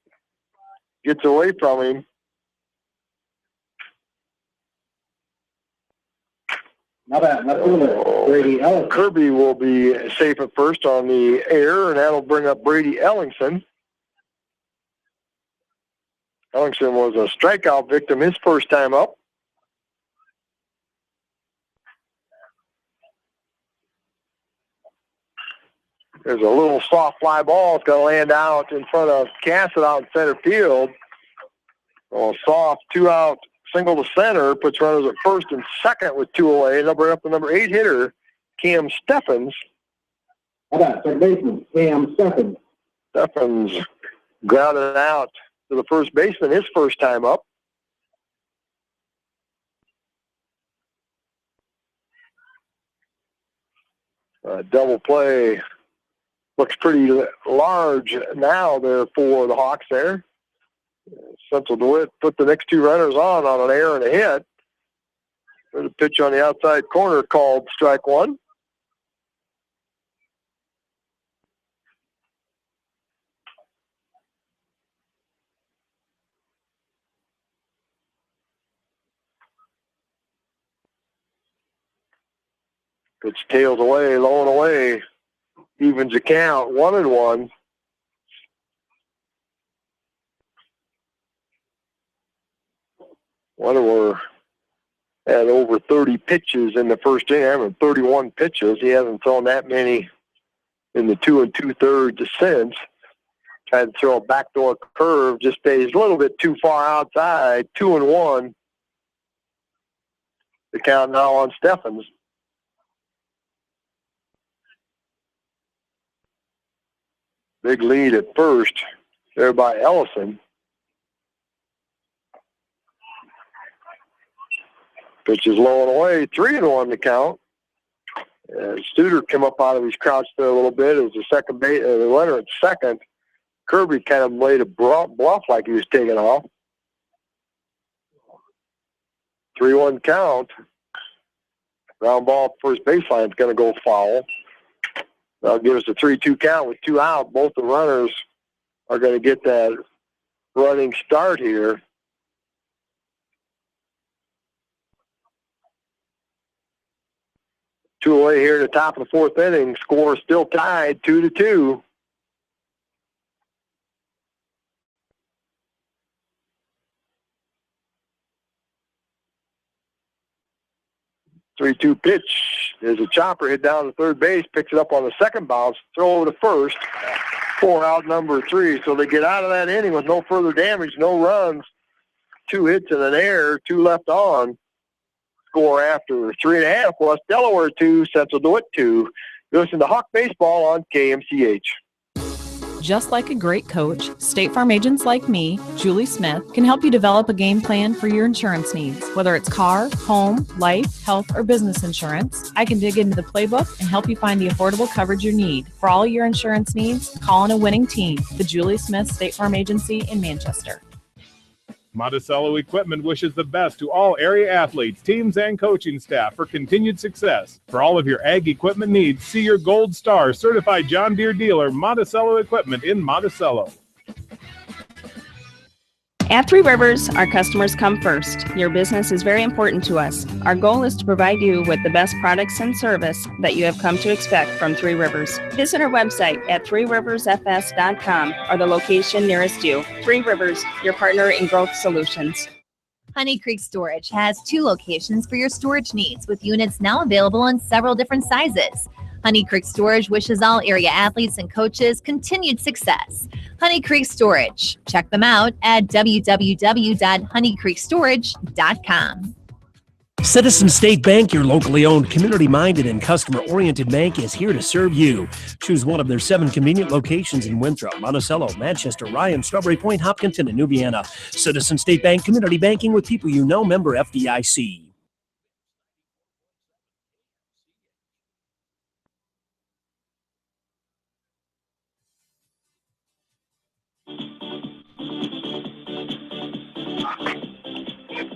gets away from him. Brady Ellingson. Kirby will be safe at first on the air, and that'll bring up Brady Ellingson. Ellingson was a strikeout victim his first time up. There's a little soft fly ball. It's going to land out in front of Cassett out in center field. A soft 2-out single to center, puts runners at first and second with 2 away. They'll bring up the number 8 hitter, Cam Steffens. How about third baseman, Cam Steffens? Steffens grounded out to the first baseman his first time up. Double play. Looks pretty large now there for the Hawks there. Central DeWitt put the next 2 runners on an error and a hit. There's a pitch on the outside corner called strike 1. Pitch tails away, low and away. Evens the count, 1-1. We're at over 30 pitches in the first inning. I mean, 31 pitches. He hasn't thrown that many in the 2 2/3 since. Tried to throw a backdoor curve, just stays a little bit too far outside. 2-1. The count now on Steffens. Big lead at first there by Ellison. Pitch is low and away, 3-1 to count. Studer came up out of his crouch there a little bit as the second base, the runner at second. Kirby kind of laid a bluff like he was taking off. 3-1 count. Ground ball first baseline is going to go foul. That'll give us a 3-2 count with 2 out. Both the runners are going to get that running start here. Two away here at the top of the fourth inning. Score still tied, 2-2. Three-two pitch. There's a chopper hit down to third base, picks it up on the second bounce, throw over to first. 4 out, number 3. So they get out of that inning with no further damage, no runs, 2 hits and an error, 2 left on. Score after 3.5 was Delaware 2, Central DeWitt 2. You listen to Hawk Baseball on KMCH. Just like a great coach, State Farm agents like me, Julie Smith, can help you develop a game plan for your insurance needs. Whether it's car, home, life, health, or business insurance, I can dig into the playbook and help you find the affordable coverage you need. For all your insurance needs, call on a winning team, the Julie Smith State Farm Agency in Manchester. Monticello Equipment wishes the best to all area athletes, teams, and coaching staff for continued success. For all of your ag equipment needs, see your Gold Star certified John Deere dealer, Monticello Equipment in Monticello. At Three Rivers, our customers come first. Your business is very important to us. Our goal is to provide you with the best products and service that you have come to expect from Three Rivers. Visit our website at threeriversfs.com or the location nearest you. Three Rivers, your partner in growth solutions. Honey Creek Storage has 2 locations for your storage needs, with units now available in several different sizes. Honey Creek Storage wishes all area athletes and coaches continued success. Honey Creek Storage. Check them out at www.honeycreekstorage.com. Citizen State Bank, your locally owned, community-minded, and customer-oriented bank, is here to serve you. Choose one of their 7 convenient locations in Winthrop, Monticello, Manchester, Ryan, Strawberry Point, Hopkinton, and New Vienna. Citizen State Bank, community banking with people you know, member FDIC.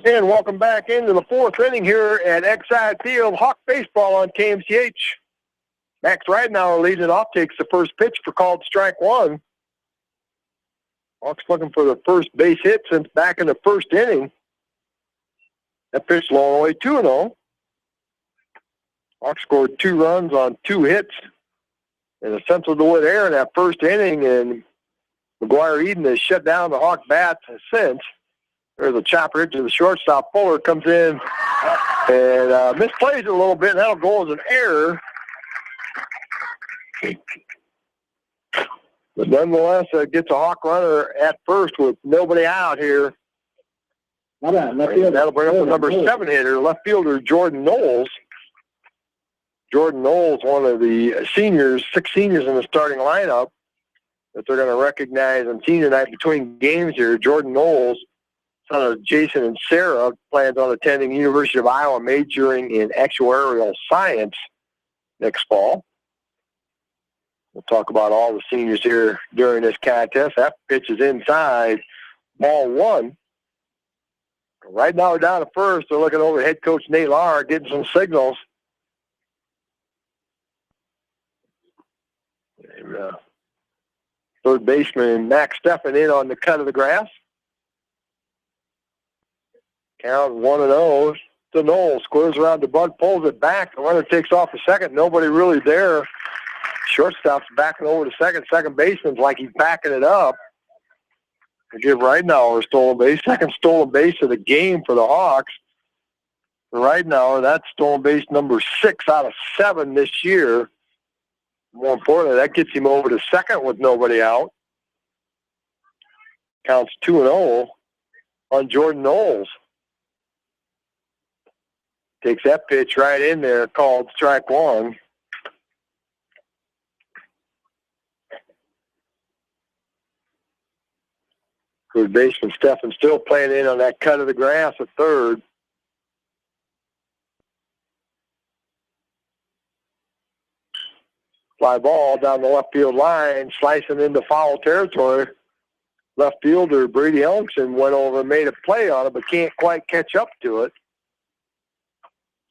And welcome back into the 4th inning here at Exide Field. Hawk baseball on KMCH. Max Ridenauer leading it off, takes the first pitch for called strike 1. Hawks looking for the first base hit since back in the 1st inning. That pitch long away 2-0. Hawks scored 2 runs on 2 hits in the Central DeWitt air in that 1st inning, and McGuire Eden has shut down the Hawk bats since. There's a chopper hit to the shortstop. Fuller comes in and misplays it a little bit, and that'll go as an error. But nonetheless, gets a Hawk runner at first with nobody out here. That'll bring up the number 7 hitter, left fielder Jordan Knowles. Jordan Knowles, one of the seniors, 6 seniors in the starting lineup that they're going to recognize on senior night between games here. Jordan Knowles, son of Jason and Sarah, plans on attending University of Iowa, majoring in actuarial science next fall. We'll talk about all the seniors here during this contest. That pitch is inside, ball 1. Right now we're down to first. They're looking over head coach Nate Lauer, getting some signals. And, third baseman Max Steffen in on the cut of the grass. Count 1-0 to Knowles. Squares around to Bud, pulls it back. The runner takes off to second. Nobody really there. Shortstop's backing over to second. Second baseman's like he's backing it up. They give Ridenauer a stolen base. Second stolen base of the game for the Hawks. For Ridenauer, that's stolen base number 6 out of 7 this year. More importantly, that gets him over to second with nobody out. Counts 2-0 on Jordan Knowles. Takes that pitch right in there, called strike 1. Third baseman Steffen still playing in on that cut of the grass at third. Fly ball down the left field line, slicing into foul territory. Left fielder Brady Elmson went over and made a play on it, but can't quite catch up to it.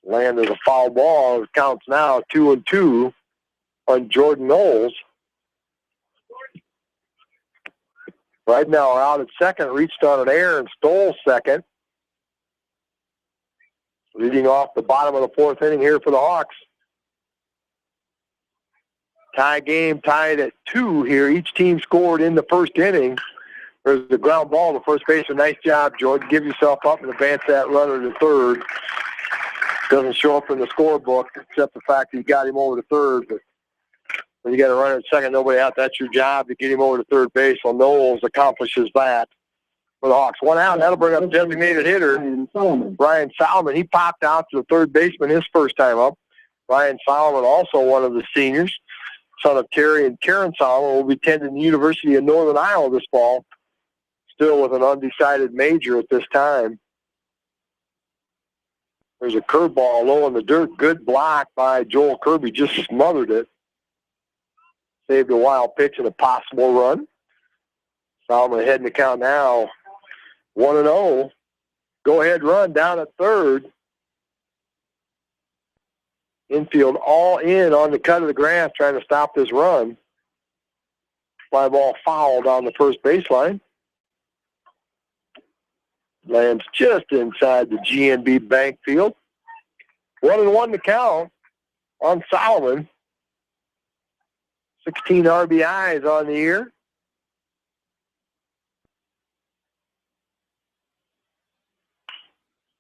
Landed a foul ball. It counts now 2-2 on Jordan Knowles. Right now, out at second, reached on an error and stole second. Leading off the bottom of the 4th inning here for the Hawks. Tie game, tied at 2 here. Each team scored in the 1st inning. There's the ground ball to first baseman. Nice job, Jordan. Give yourself up and advance that runner to third. Doesn't show up in the scorebook except the fact that you got him over to third. But when you got a runner at second, nobody out, that's your job to get him over to third base. Well, Knowles accomplishes that for the Hawks. 1 out. That'll bring up designated hitter Ryan Solomon. He popped out to the third baseman his first time up. Ryan Solomon, also one of the seniors, son of Terry and Karen Solomon, will be attending the University of Northern Iowa this fall, still with an undecided major at this time. There's a curveball low in the dirt. Good block by Joel Kirby. Just smothered it. Saved a wild pitch and a possible run. Solomon ahead in the count now. 1-0. Go-ahead run down at third. Infield all in on the cut of the grass trying to stop this run. Fly ball fouled on the first baseline. Lands just inside the GNB Bank field. 1-1 to count on Solomon. 16 RBIs on the year.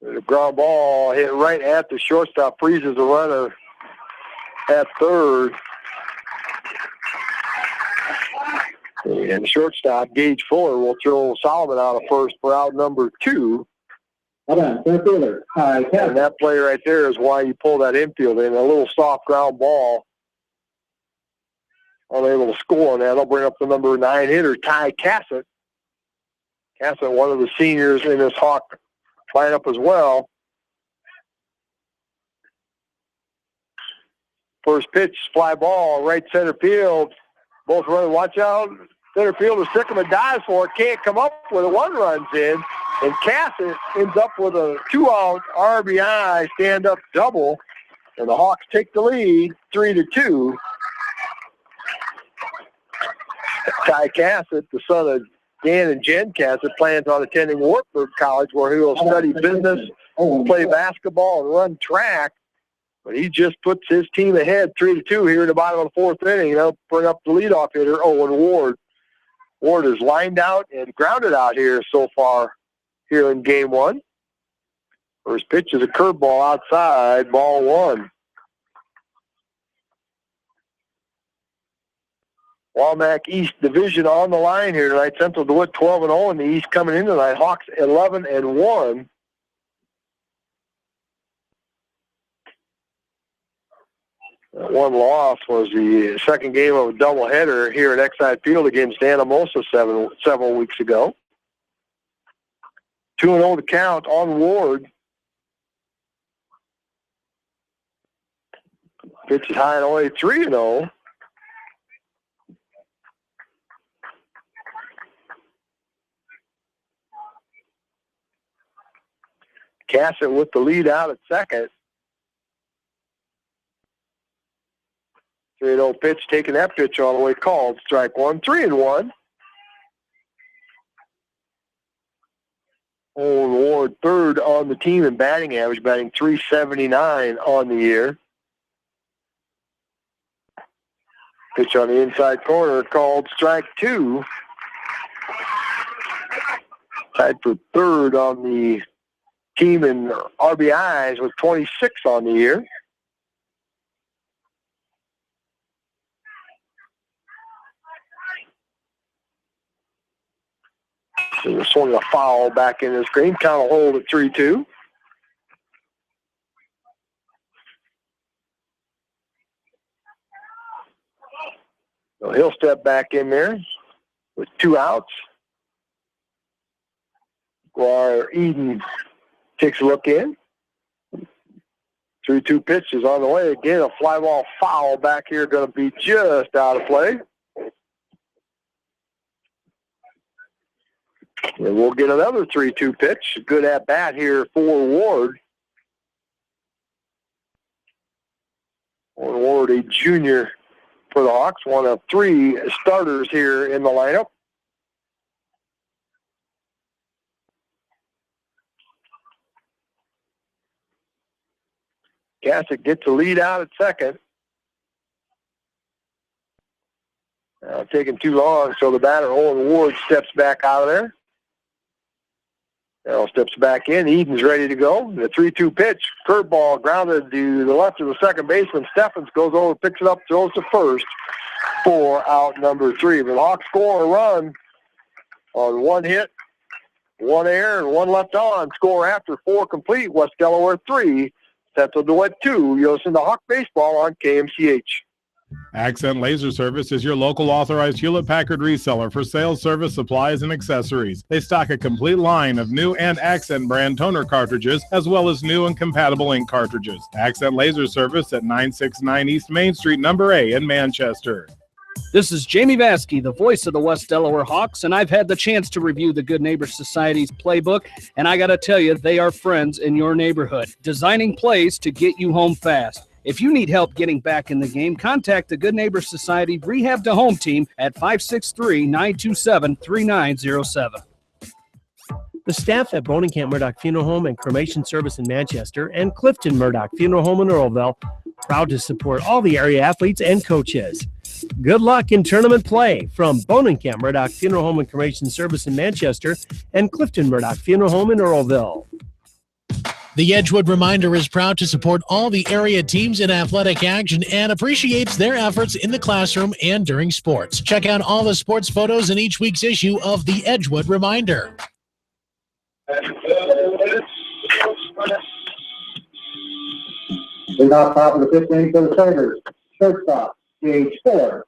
The ground ball hit right at the shortstop, freezes the runner at third. And shortstop, Gage Fuller, will throw Solomon out of first for out number 2. And that play right there is why you pull that infield in. A little soft ground ball. Unable to score on that. I'll bring up the number 9 hitter, Ty Cassett. Cassett, one of the seniors in this Hawk lineup as well. First pitch, fly ball, right center field. Both running, watch out. Center fielder Sycamore dives for it, can't come up with it. One runs in, and Cassett ends up with a 2-out RBI stand-up double, and the Hawks take the lead, 3-2. Ty Cassett, the son of Dan and Jen Cassett, plans on attending Wartburg College, where he will study business, play basketball, and run track. But he just puts his team ahead 3-2 here in the bottom of the fourth inning. They'll bring up the leadoff hitter, Owen Ward. Ward is lined out and grounded out here so far here in game one. First pitch is a curveball outside, ball 1. Walmack East Division on the line here tonight. Central DeWitt 12-0 in the East coming in tonight. Hawks 11-1. One loss was the second game of a doubleheader here at Exide Field against Anamosa several weeks ago. 2-0 to count on Ward. Pitch is high and away, 3-0. Cassett with the lead out at second. 3-0 pitch, taking that pitch all the way, called. Strike 1, 3-1. Owen Ward third on the team in batting average, batting .379 on the year. Pitch on the inside corner, called strike 2. Tied for third on the team in RBIs with 26 on the year. So they're swinging a foul back in this game. Count will hold at 3-2. So he'll step back in there with 2 outs. While Eden takes a look in. 3-2 pitch is on the way. Again, a fly ball foul back here, going to be just out of play. And we'll get another 3-2 pitch. Good at bat here for Ward. Ward, a junior for the Hawks, one of 3 starters here in the lineup. Cassett gets the lead out at second. Now taking too long, so the batter, Owen Ward, steps back out of there. Now steps back in. Eden's ready to go. The 3-2 pitch. Curveball grounded to the left of the second baseman. Steffens goes over, picks it up, throws to first for out number 3. But the Hawks score a run on 1 hit, 1 error, and 1 left on. Score after 4 complete. West Delaware 3, Central DeWitt 2. You'll listen to Hawk Baseball on KMCH. Accent Laser Service is your local authorized Hewlett-Packard reseller for sales, service, supplies, and accessories. They stock a complete line of new and Accent brand toner cartridges, as well as new and compatible ink cartridges. Accent Laser Service at 969 East Main Street, number A in Manchester. This is Jamie Vaskey, the voice of the West Delaware Hawks, and I've had the chance to review the Good Neighbor Society's playbook, and I got to tell you, they are friends in your neighborhood, designing plays to get you home fast. If you need help getting back in the game, contact the Good Neighbor Society Rehab to Home team at 563-927-3907. The staff at Bonenkamp Murdoch Funeral Home and Cremation Service in Manchester and Clifton Murdoch Funeral Home in Earlville, proud to support all the area athletes and coaches. Good luck in tournament play from Bonenkamp Murdoch Funeral Home and Cremation Service in Manchester and Clifton Murdoch Funeral Home in Earlville. The Edgewood Reminder is proud to support all the area teams in athletic action and appreciates their efforts in the classroom and during sports. Check out all the sports photos in each week's issue of the Edgewood Reminder. We're now top of the 5th inning for the Sabres. Shortstop, Gage 4.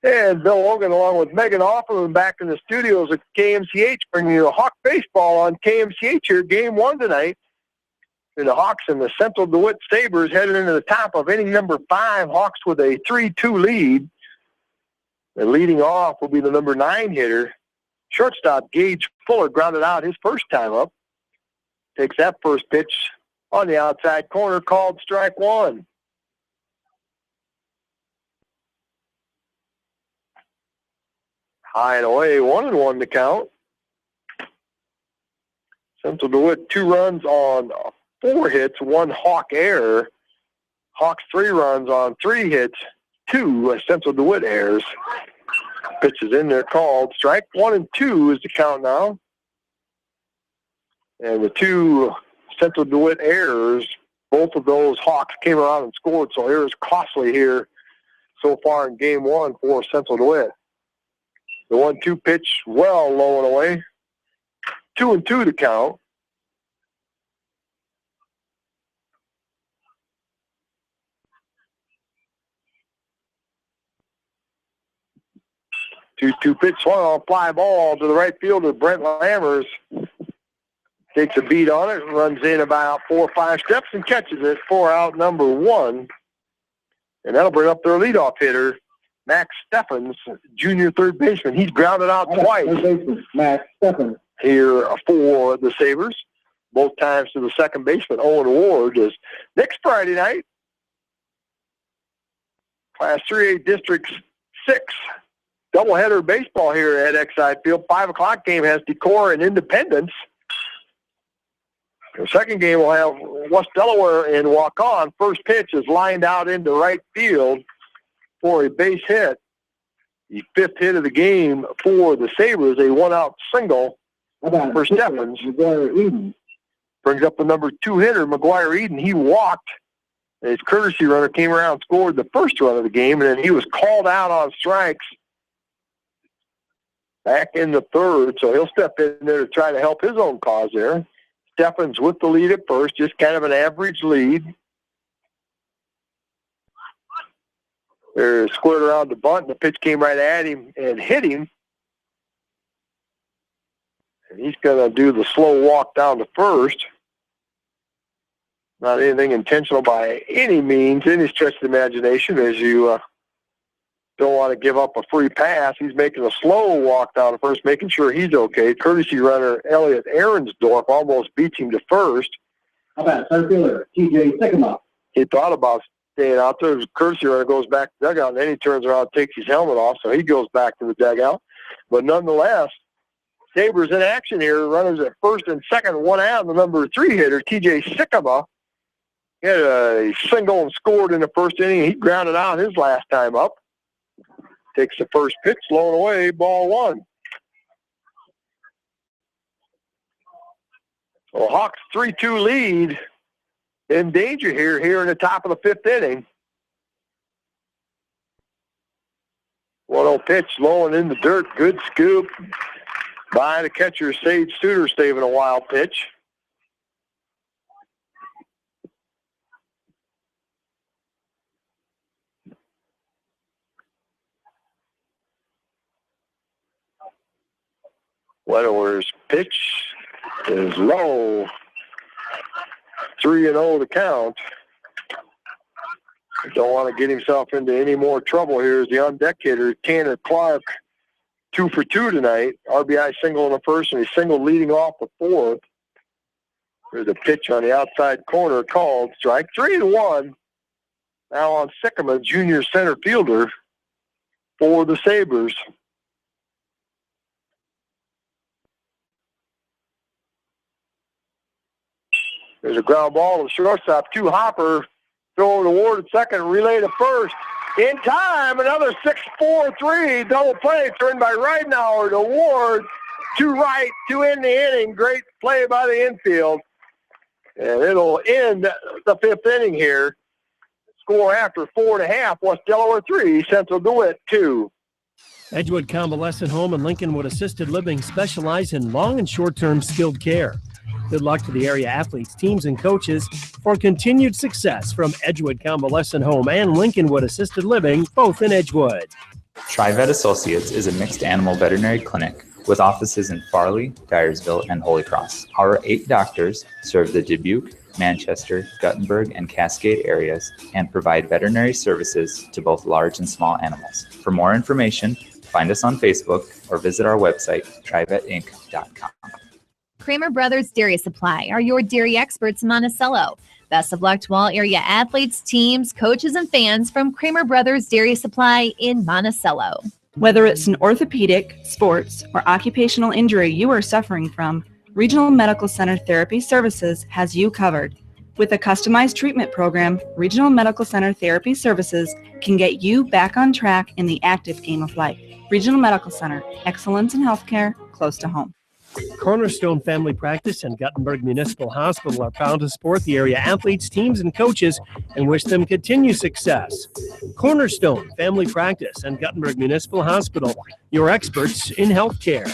And Bill Logan, along with Megan Offerman, back in the studios at KMCH, bringing you Hawk baseball on KMCH here, Game 1 tonight. And the Hawks and the Central DeWitt Sabres headed into the top of inning number 5. Hawks with a 3-2 lead. And leading off will be the number 9 hitter. Shortstop Gage Fuller grounded out his first time up. Takes that first pitch on the outside corner, called strike 1. High and away, 1-1 to count. Central DeWitt 2 runs on 4 hits, 1 Hawk error. Hawks 3 runs on 3 hits, 2 Central DeWitt errors. Pitch is in there, called strike 1 and 2 is the count now. And the 2 Central DeWitt errors, both of those Hawks came around and scored, so errors costly here so far in Game 1 for Central DeWitt. The 1-2 pitch well low and away. 2-2 to count. Two pitch swung on a fly ball to the right fielder. Brent Lammers takes a beat on it, runs in about 4 or 5 steps and catches it for out number 1. And that'll bring up their leadoff hitter, Max Steffens, junior third baseman. He's grounded out twice. Max Steffens. Here for the Sabres. Both times to the second baseman, Owen Ward, is next Friday night. Class 3A District 6. Doubleheader baseball here at Exide Field. 5 o'clock game has Decorah and Independence. The second game will have West Delaware and Waukon. First pitch is lined out into right field for a base hit. The 5th hit of the game for the Sabres, a 1-out single for Steffens. Brings up the number 2 hitter, McGuire Eden. He walked. His courtesy runner came around and scored the first run of the game, and then he was called out on strikes back in the 3rd, so he'll step in there to try to help his own cause there. Steffens with the lead at first, just kind of an average lead. They're squared around the bunt, and the pitch came right at him and hit him. And he's going to do the slow walk down to first. Not anything intentional by any means, any stretch of the imagination, as you don't want to give up a free pass. He's making a slow walk down to first, making sure he's okay. Courtesy runner Elliot Ahrensdorf almost beats him to first. How about center fielder TJ Sycamore? He thought about staying out there. His courtesy runner goes back to the dugout, and then he turns around and takes his helmet off, so he goes back to the dugout. But nonetheless, Sabres in action here. Runners at first and second, 1 out. The number 3 hitter, TJ Sycamore, he had a single and scored in the first inning. He grounded out his last time up. Takes the first pitch, low and away, ball 1. So Hawks 3-2 lead in danger here in the top of the 5th inning. 1-0 pitch, low and in the dirt. Good scoop by the catcher, Sage Suter, saving a wild pitch. Weddleworth's pitch is low. 3-0 to count. don't want to get himself into any more trouble here as the on-deck hitter, Tanner Clark, 2 for 2 tonight. RBI single in the first, and he singled leading off the fourth. There's a pitch on the outside corner called strike 3-1. Now on Sycamore, junior center fielder for the Sabres. There's a ground ball to the shortstop. 2 hopper. Throw to Ward at second. Relay to first. In time, another 6-4-3 double play turned by Ridenauer to Ward. To right to end the inning. Great play by the infield. And it'll end the 5th inning here. Score after 4.5. West Delaware 3, Central DeWitt 2. Edgewood Convalescent Home and Lincolnwood Assisted Living specialize in long and short-term skilled care. Good luck to the area athletes, teams, and coaches for continued success from Edgewood Convalescent Home and Lincolnwood Assisted Living, both in Edgewood. TriVet Associates is a mixed animal veterinary clinic with offices in Farley, Dyersville, and Holy Cross. Our 8 doctors serve the Dubuque, Manchester, Guttenberg, and Cascade areas and provide veterinary services to both large and small animals. For more information, find us on Facebook or visit our website, trivetinc.com. Kramer Brothers Dairy Supply are your dairy experts in Monticello. Best of luck to all area athletes, teams, coaches, and fans from Kramer Brothers Dairy Supply in Monticello. Whether it's an orthopedic, sports, or occupational injury you are suffering from, Regional Medical Center Therapy Services has you covered. With a customized treatment program, Regional Medical Center Therapy Services can get you back on track in the active game of life. Regional Medical Center, excellence in healthcare close to home. Cornerstone Family Practice and Guttenberg Municipal Hospital are proud to support the area athletes, teams, and coaches and wish them continued success. Cornerstone Family Practice and Guttenberg Municipal Hospital, your experts in healthcare.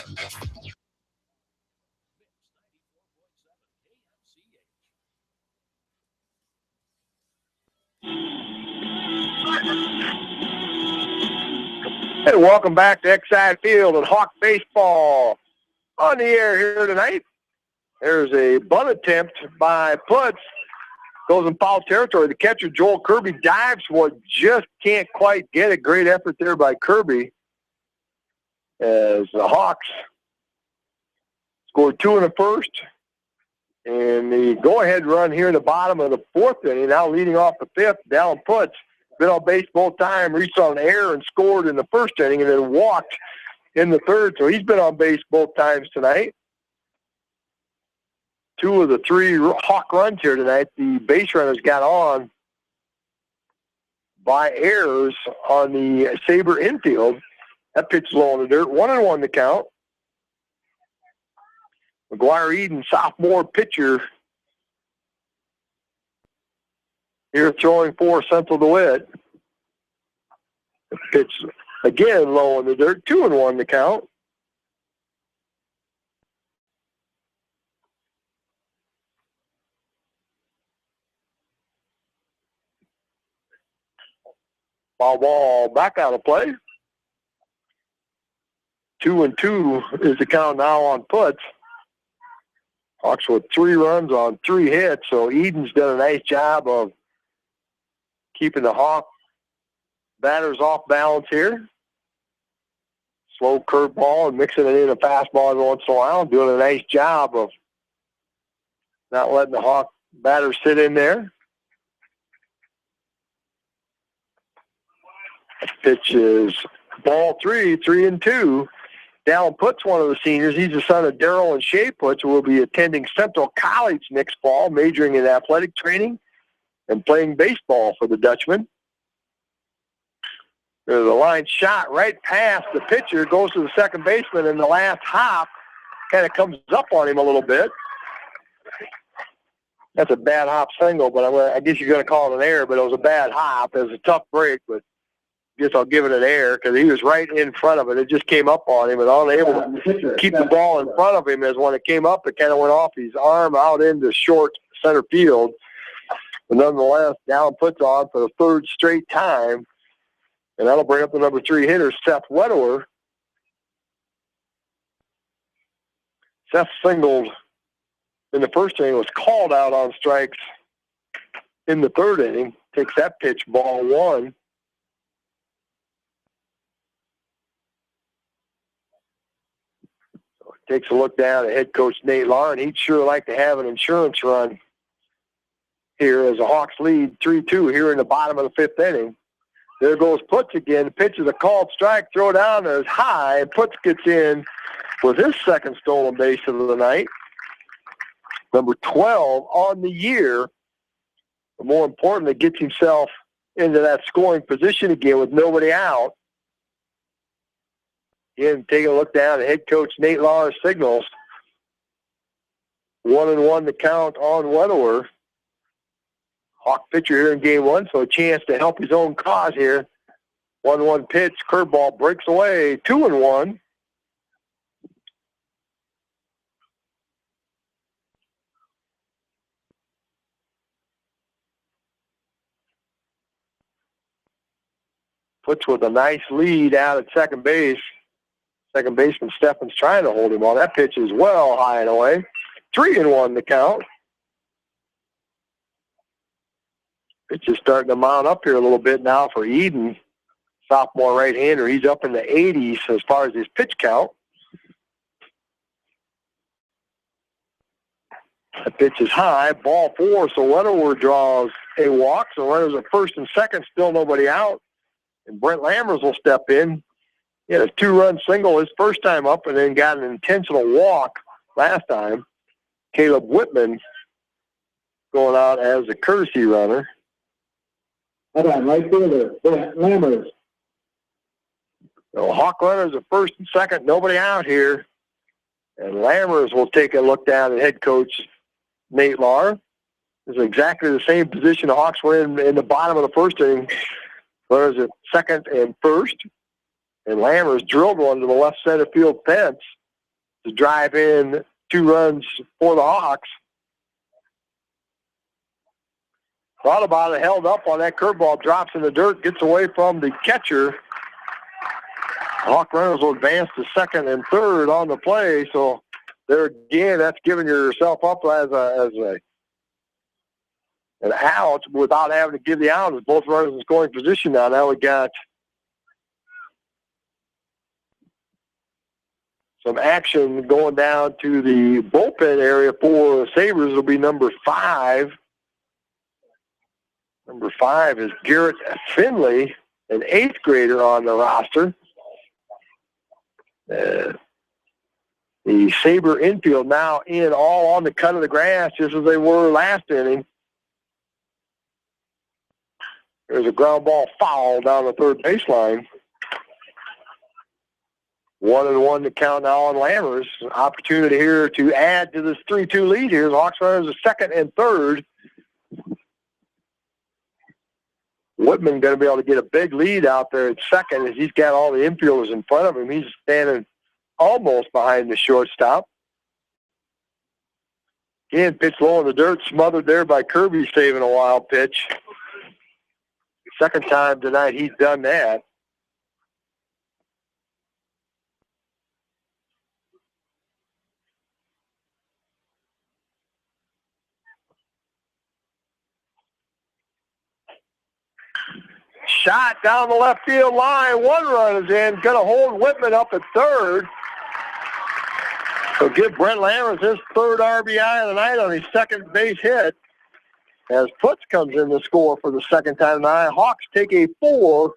And welcome back to Exide Field and Hawk Baseball. On the air here tonight, there's a bunt attempt by Putz. Goes in foul territory. The catcher, Joel Kirby, dives for it. Just can't quite get it. Great effort there by Kirby. As the Hawks scored 2 in the first. And the go-ahead run here in the bottom of the 4th inning, now leading off the 5th, Dallin Putz. Been on base both times, reached on an error and scored in the first inning and then walked in the 3rd, so he's been on base both times tonight. 2 of the 3 Hawk runs here tonight, the base runners got on by errors on the Sabre infield. That pitch low in the dirt, 1-1 to count. McGuire Eden, sophomore pitcher, here throwing for Central DeWitt. The pitch again low in the dirt, 2-1 to count. Foul ball back out of play. 2-2 is the count now on Putz. Hawks with 3 runs on 3 hits, so Eden's done a nice job of keeping the Hawk batters off balance here. Slow curveball and mixing it in a fastball every once in a while, doing a nice job of not letting the Hawk batters sit in there. Pitch is ball 3, 3-2. Dallin Putz, one of the seniors. He's the son of Darrell and Shay Putz, who will be attending Central College next fall, majoring in athletic training and playing baseball for the Dutchman. There's a line shot right past the pitcher, goes to the second baseman, and the last hop kind of comes up on him a little bit. That's a bad hop single, but I guess you're going to call it an error, but it was a bad hop. It was a tough break, but I guess I'll give it an error because he was right in front of it. It just came up on him, and unable to keep the ball in front of him as when it came up, it kind of went off his arm out into short center field. But nonetheless, Dallin Putz on for the 3rd straight time. And that'll bring up the number 3 hitter, Seth Wedower. Seth singled in the first inning, was called out on strikes in the 3rd inning. takes that pitch, ball one. So takes a look down at head coach Nate Lahr, and he'd sure like to have an insurance run here as the Hawks lead 3-2 here in the bottom of the fifth inning. There goes Putz again. The pitch is a called strike. Throw down is high. Putz gets in with his second stolen base of the night. Number 12 on the year. But more importantly, gets himself into that scoring position again with nobody out. Again, taking a look down at head coach Nate Lahr's signals. 1-1 the count on Wedower. Hawk pitcher here in game one, so a chance to help his own cause here. 1-1 pitch, curveball breaks away, 2-1. Puts with a nice lead out at second base. Second baseman Steffen's trying to hold him on. That pitch is well high and away. 3-1 the count. Pitch is starting to mount up here a little bit now for Eden. Sophomore right-hander. He's up in the 80s as far as his pitch count. The pitch is high. Ball four, so Wedower draws a walk. So runners at first and second, still nobody out. And Brent Lammers will step in. He had a two-run single his first time up and then got an intentional walk last time. Caleb Whitman going out as a courtesy runner. Hold on, right fielder, Lammers. So Hawk runners at first and second, nobody out here. And Lammers will take a look down at head coach Nate Lahr. This is exactly the same position the Hawks were in the bottom of the first inning. Runners at second and first. And Lammers drilled one to the left center field fence to drive in 2 runs for the Hawks. Thought about it, held up on that curveball, drops in the dirt, gets away from the catcher. Hawk runners will advance to second and third on the play. So there again, that's giving yourself up as an out without having to give the out as both runners in scoring position now. Now we got some action going down to the bullpen area for the Sabres. It'll be number 5. Number 5 is Garrett Finley, an 8th grader on the roster. The Sabre infield now in all on the cut of the grass, just as they were last inning. There's a ground ball foul down the third baseline. 1-1 to count now on Lammers. Opportunity here to add to this 3-2 lead here. The Hawks runners are second and third. Whitman going to be able to get a big lead out there at second as he's got all the infielders in front of him. He's standing almost behind the shortstop. Again, pitch low in the dirt, smothered there by Kirby saving a wild pitch. Second time tonight he's done that. Shot down the left field line. 1 run is in. Going to hold Whitman up at third. So give Brent Lammers his 3rd RBI of the night on his second base hit. As Putz comes in to score for the second time tonight. Hawks take a 4-2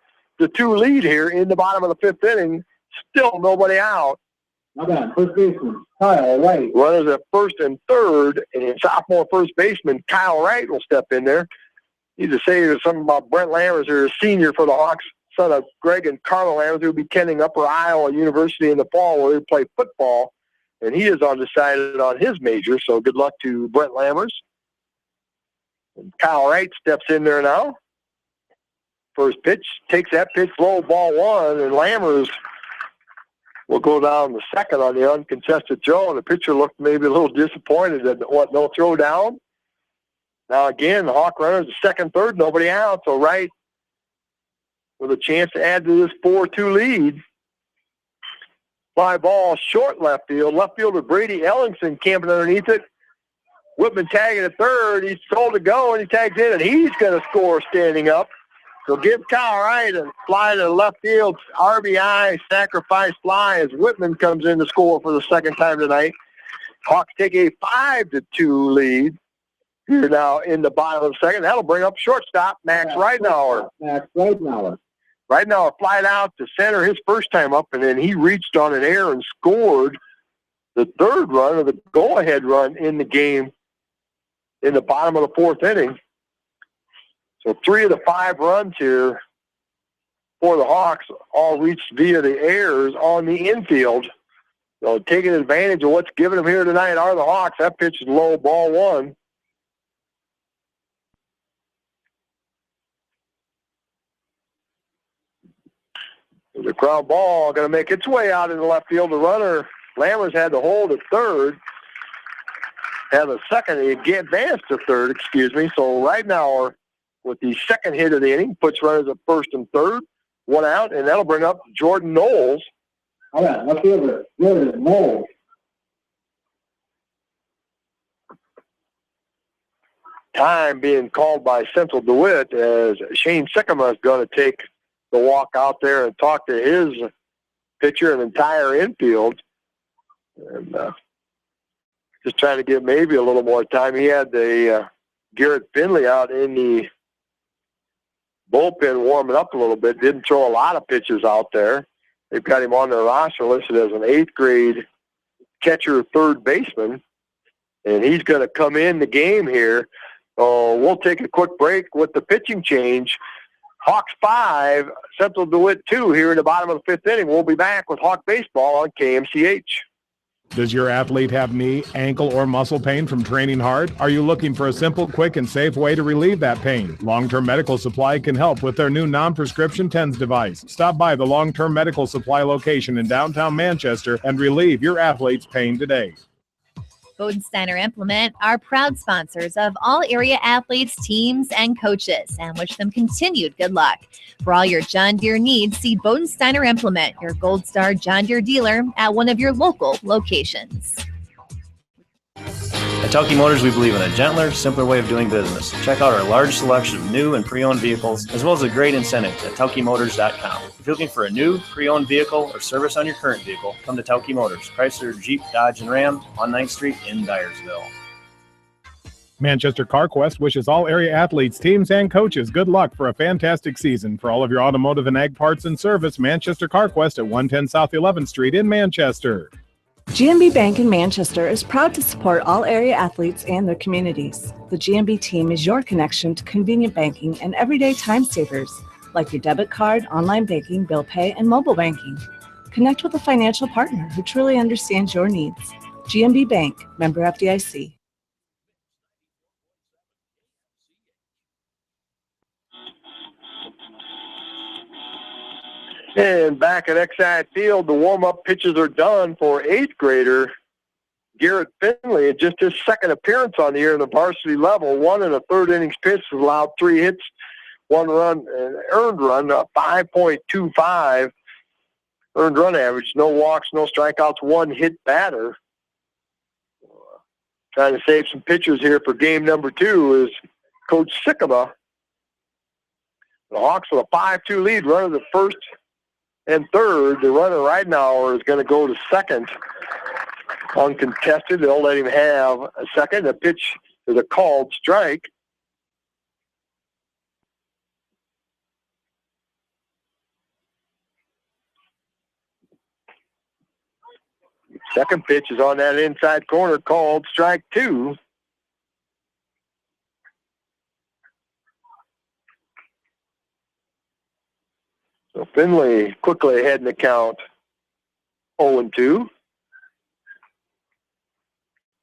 lead here in the bottom of the 5th inning. Still nobody out. Hold on, first baseman, Kyle Wright. Runners at first and third, and sophomore first baseman Kyle Wright will step in there. Need to say something about Brent Lammers, who's a senior for the Hawks, son of Greg and Carla Lammers, who will be attending Upper Iowa University in the fall where they play football. And he is undecided on his major, so good luck to Brent Lammers. And Kyle Wright steps in there now. First pitch, takes that pitch low, ball 1, and Lammers will go down the second on the uncontested throw. And the pitcher looked maybe a little disappointed at no throw down. Now again, the Hawk runners, the second, third, nobody out. So Wright with a chance to add to this 4-2 lead. Fly ball short left field. Left fielder Brady Ellingson camping underneath it. Whitman tagging at third. He's told to go, and he tags in, and he's going to score standing up. So give Kyle Wright a fly to left field. RBI sacrifice fly as Whitman comes in to score for the second time tonight. Hawks take a 5-2 lead here now in the bottom of the second. That'll bring up shortstop Max Reidenauer. Reidenauer flied out to center his first time up, and then he reached on an air and scored the third run, or the go-ahead run in the game in the bottom of the fourth inning. So 3 of the 5 runs here for the Hawks all reached via the airs on the infield. So taking advantage of what's given them here tonight are the Hawks. That pitch is low, ball 1. The ground ball going to make its way out in the left field. The runner, Lammers, had to hold at third. Had a second. He advanced to third, excuse me. So right now, with the second hit of the inning, puts runners at first and third. 1 out, and that'll bring up Jordan Knowles. All right, left fielder, Jordan Knowles. Time being called by Central DeWitt as Shane Sycamore is going to take the walk out there and talk to his pitcher and entire infield. And just trying to give maybe a little more time. He had the Garrett Finley out in the bullpen warming up a little bit. Didn't throw a lot of pitches out there. They've got him on their roster listed as an 8th grade catcher, third baseman. And he's going to come in the game here. We'll take a quick break with the pitching change. Hawks 5, Central DeWitt 2 here in the bottom of the 5th inning. We'll be back with Hawk Baseball on KMCH. Does your athlete have knee, ankle, or muscle pain from training hard? Are you looking for a simple, quick, and safe way to relieve that pain? Long-Term Medical Supply can help with their new non-prescription TENS device. Stop by the Long-Term Medical Supply location in downtown Manchester and relieve your athlete's pain today. Bodensteiner Implement are proud sponsors of all area athletes, teams, and coaches, and wish them continued good luck. For all your John Deere needs, see Bodensteiner Implement, your Gold Star John Deere dealer, at one of your local locations. At Tauke Motors, we believe in a gentler, simpler way of doing business. Check out our large selection of new and pre-owned vehicles, as well as a great incentive at TaukeMotors.com. If you're looking for a new, pre-owned vehicle or service on your current vehicle, come to Tauke Motors, Chrysler, Jeep, Dodge, and Ram on 9th Street in Dyersville. Manchester CarQuest wishes all area athletes, teams, and coaches good luck for a fantastic season. For all of your automotive and ag parts and service, Manchester CarQuest at 110 South 11th Street in Manchester. GMB Bank in Manchester is proud to support all area athletes and their communities. The GMB team is your connection to convenient banking and everyday time savers, like your debit card, online banking, bill pay, and mobile banking. Connect with a financial partner who truly understands your needs. GMB Bank, member FDIC. And back at Exide Field, the warm-up pitches are done for 8th grader Garrett Finley. Just his second appearance on the year in the varsity level. 1 in the 3rd innings pitch, allowed 3 hits, 1 run, an earned run, 5.25 earned run average. No walks, no strikeouts, 1 hit batter. Trying to save some pitchers here for game number 2 is Coach Sycamore. The Hawks with a 5-2 lead, runner to first and third. The runner right now is going to go to second uncontested. They'll let him have a second. The pitch is a called strike. Second pitch is on that inside corner, called strike 2. So Finley quickly ahead in the count, 0-2.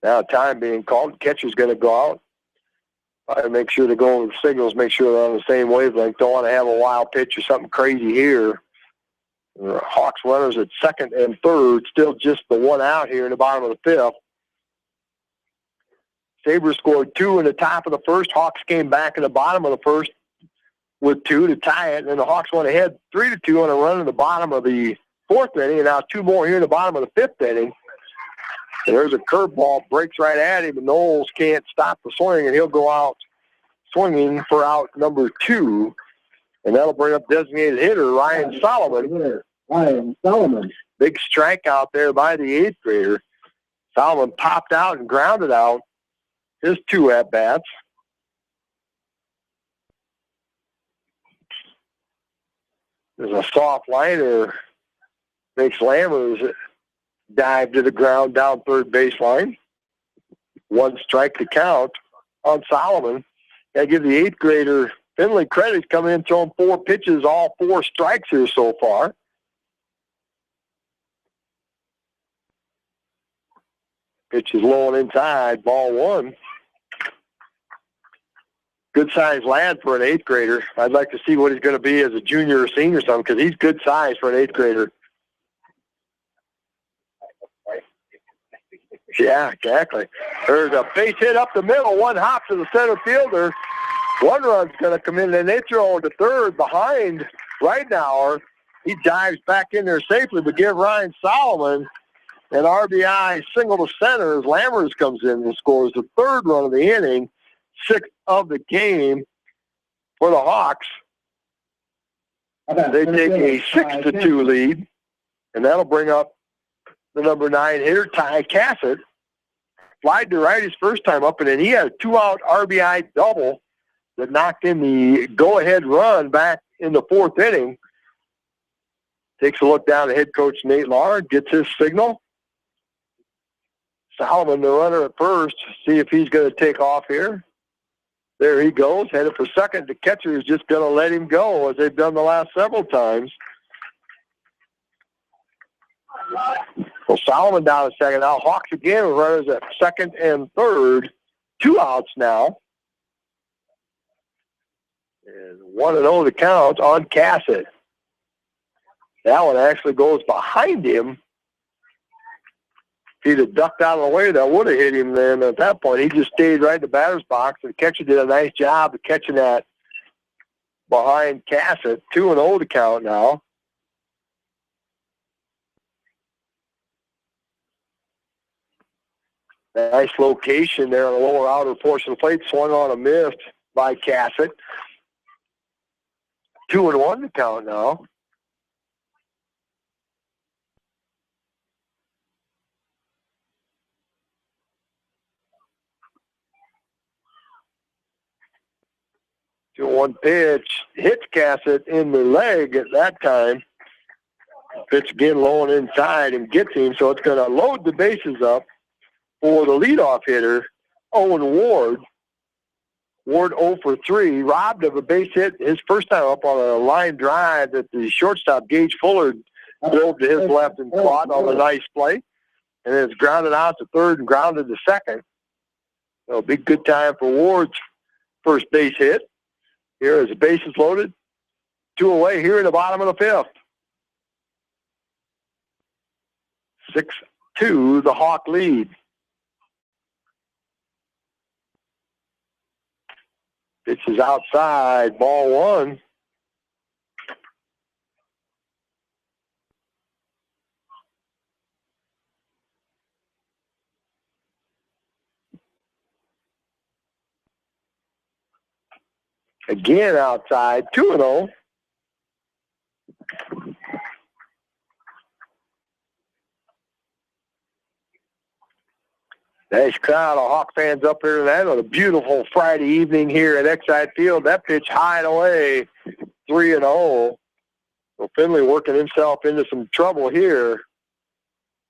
Now time being called. Catcher's going to go out. I make sure to go over the signals, make sure they're on the same wavelength. Don't want to have a wild pitch or something crazy here. Hawks runners at second and third, still just the 1 out here in the bottom of the 5th. Sabres scored 2 in the top of the first. Hawks came back in the bottom of the first with 2 to tie it, and then the Hawks went ahead 3-2 on a run in the bottom of the 4th inning, and now 2 more here in the bottom of the 5th inning. There's a curveball, breaks right at him, and Knowles can't stop the swing, and he'll go out swinging for out number 2. And that'll bring up designated hitter Ryan Solomon. Big strike out there by the 8th grader. Solomon popped out and grounded out his 2 at-bats. There's a soft liner, makes Lammers dive to the ground down third baseline. 1 strike to count on Solomon. I give the 8th grader Finley credit, coming in throwing 4 pitches, all 4 strikes here so far. Pitch is low and inside, ball 1. Good-sized lad for an 8th grader. I'd like to see what he's going to be as a junior or senior or something, because he's good size for an 8th grader. Yeah, exactly. There's a base hit up the middle, 1 hop to the center fielder. 1 run's going to come in, and they throw to third behind Ridenauer. He dives back in there safely, but give Ryan Solomon an RBI single to center as Lammers comes in and scores the 3rd run of the inning, 6th of the game for the Hawks. They take a 6-2 lead, and that'll bring up the number 9 hitter, Ty Cassett. Flied to right his first time up, and then he had a 2-out RBI double that knocked in the go-ahead run back in the 4th inning. Takes a look down at head coach Nate Lard, gets his signal. Solomon, the runner at first, see if he's going to take off here. There he goes, headed for second. The catcher is just going to let him go, as they've done the last several times. Well, Solomon down at second. Now Hawks again with runners at second and third. 2 outs now. And 1-0 to count on Cassett. That one actually goes behind him. If he'd have ducked out of the way, that would have hit him then. At that point, he just stayed right in the batter's box, and the catcher did a nice job of catching that behind Cassett. 2-0 to count now. Nice location there on the lower outer portion of the plate. Swung on a miss by Cassett. 2-1 to count now. To 1 pitch, hits Cassett in the leg at that time. Pitch again low and inside and gets him, so it's going to load the bases up for the leadoff hitter, Owen Ward. Ward 0 for 3, robbed of a base hit his first time up on a line drive that the shortstop, Gage Fuller, drove to his left and caught on a nice play. And then it's grounded out to third and grounded to second. So a big good time for Ward's first base hit. Here as the base is loaded. 2 away here in the bottom of the 5th. 6-2, the Hawk lead. Pitch is outside, ball 1. Again outside, 2-0. Nice crowd of Hawk fans up here tonight on a beautiful Friday evening here at Exide Field. That pitch high and away, 3-0. So Finley working himself into some trouble here.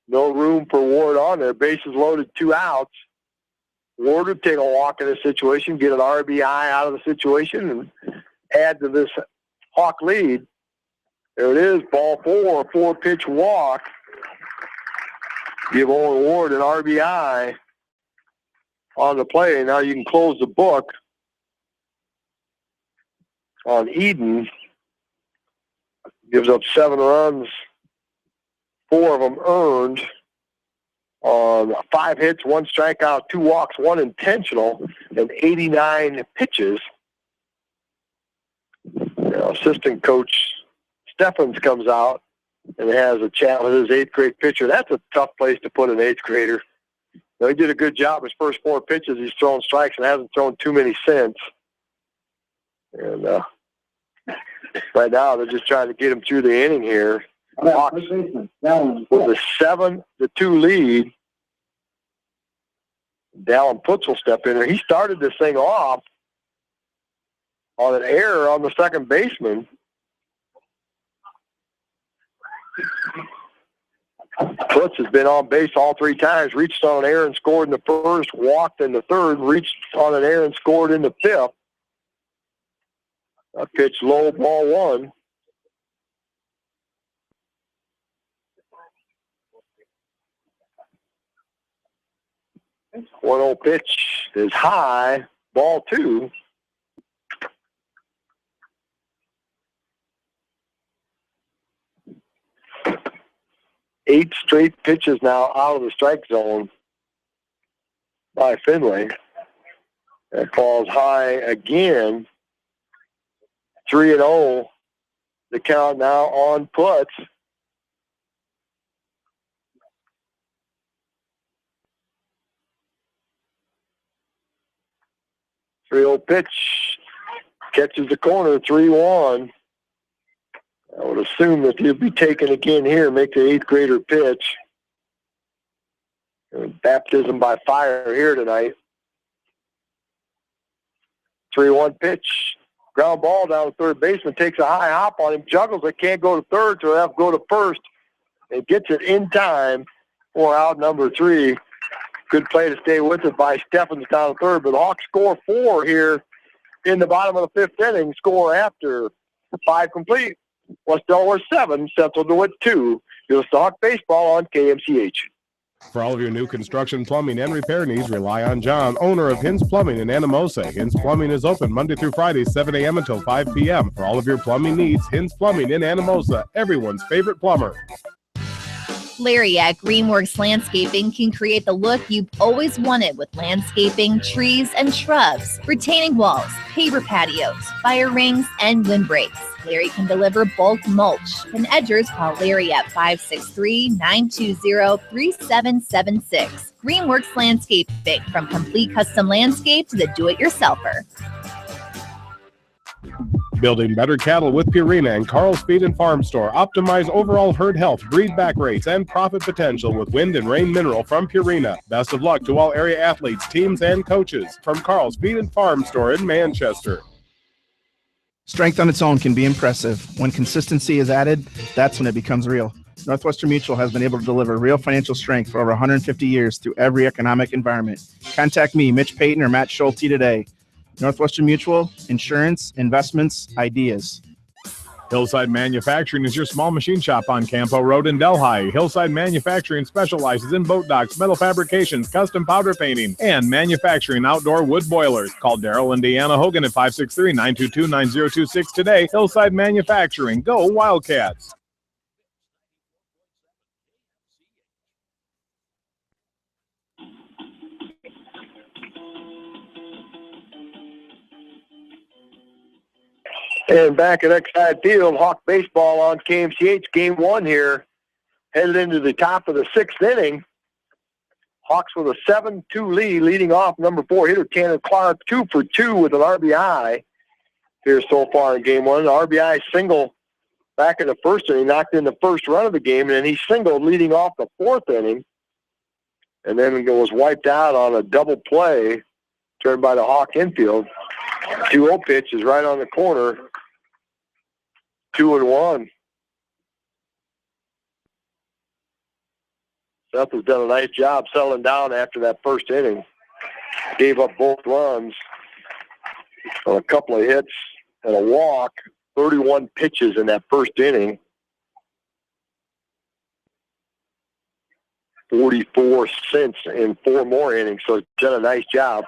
No room for Ward on there. Bases loaded, 2 outs. Ward would take a walk in this situation, get an RBI out of the situation, and add to this Hawk lead. There it is, ball 4, a 4-pitch walk. Give Owen Ward an RBI on the play. Now you can close the book on Eden. Gives up 7 runs, 4 of them earned on 5 hits, 1 strikeout, 2 walks, 1 intentional, and 89 pitches. Now, assistant coach Steffens comes out and has a chat with his 8th grade pitcher. That's a tough place to put an 8th grader. He did a good job his first 4 pitches. He's thrown strikes and hasn't thrown too many since. And right now they're just trying to get him through the inning here. Hawks with a 7-2 lead. Dallin Putz will step in there. He started this thing off on an error on the second baseman. Putz has been on base all 3 times, reached on an error and scored in the first, walked in the third, reached on an error and scored in the fifth. A pitch low, ball 1. One old pitch is high, ball 2. Eight straight pitches now out of the strike zone by Finley. That falls high again. 3-0. The count now on Putz. Pitch catches the corner, 3-1. I would assume that he'll be taken again here, make the 8th grader pitch. Baptism by fire here tonight. 3-1 pitch. Ground ball down to third baseman, takes a high hop on him, juggles it, can't go to third, so he'll have to go to first. And gets it in time for out number 3. Good play to stay with it by Steffens down to third, but the Hawks score 4 here in the bottom of the 5th inning, score after 5 complete. West Delaware 7, Central DeWitt 2. You're the Hawk Baseball on KMCH. For all of your new construction, plumbing, and repair needs, rely on John, owner of Hins Plumbing in Anamosa. Hins Plumbing is open Monday through Friday, 7 a.m. until 5 p.m. For all of your plumbing needs, Hins Plumbing in Anamosa, everyone's favorite plumber. Larry at Greenworks Landscaping can create the look you've always wanted with landscaping, trees, and shrubs, retaining walls, paver patios, fire rings, and windbreaks. Larry can deliver bulk mulch. And edgers, call Larry at 563-920-3776. Greenworks Landscaping, from complete custom landscape to the do-it-yourselfer. Building better cattle with Purina and Carl's Feed and Farm Store. Optimize overall herd health, breed back rates, and profit potential with wind and rain mineral from Purina. Best of luck to all area athletes, teams, and coaches from Carl's Feed and Farm Store in Manchester. Strength on its own can be impressive. When consistency is added, that's when it becomes real. Northwestern Mutual has been able to deliver real financial strength for over 150 years through every economic environment. Contact me, Mitch Payton, or Matt Schulte today. Northwestern Mutual, insurance, investments, ideas. Hillside Manufacturing is your small machine shop on Campo Road in Delhi. Hillside Manufacturing specializes in boat docks, metal fabrications, custom powder painting, and manufacturing outdoor wood boilers. Call Daryl and Deanna Hogan at 563-922-9026 today. Hillside Manufacturing. Go Wildcats! And back at Exide Field, Hawk Baseball on KMCH. Game 1 here, headed into the top of the 6th inning. Hawks with a 7-2 lead, leading off number 4 hitter Tanner Clark, 2 for 2 with an RBI here so far in Game 1. An RBI single back in the first inning, knocked in the first run of the game, and then he singled leading off the 4th inning, and then it was wiped out on a double play turned by the Hawk infield. 2-0 pitch is right on the corner. 2-1. Seth has done a nice job settling down after that first inning. Gave up both runs on a couple of hits and a walk. 31 pitches in that first inning. 44 since in 4 more innings, so he's done a nice job.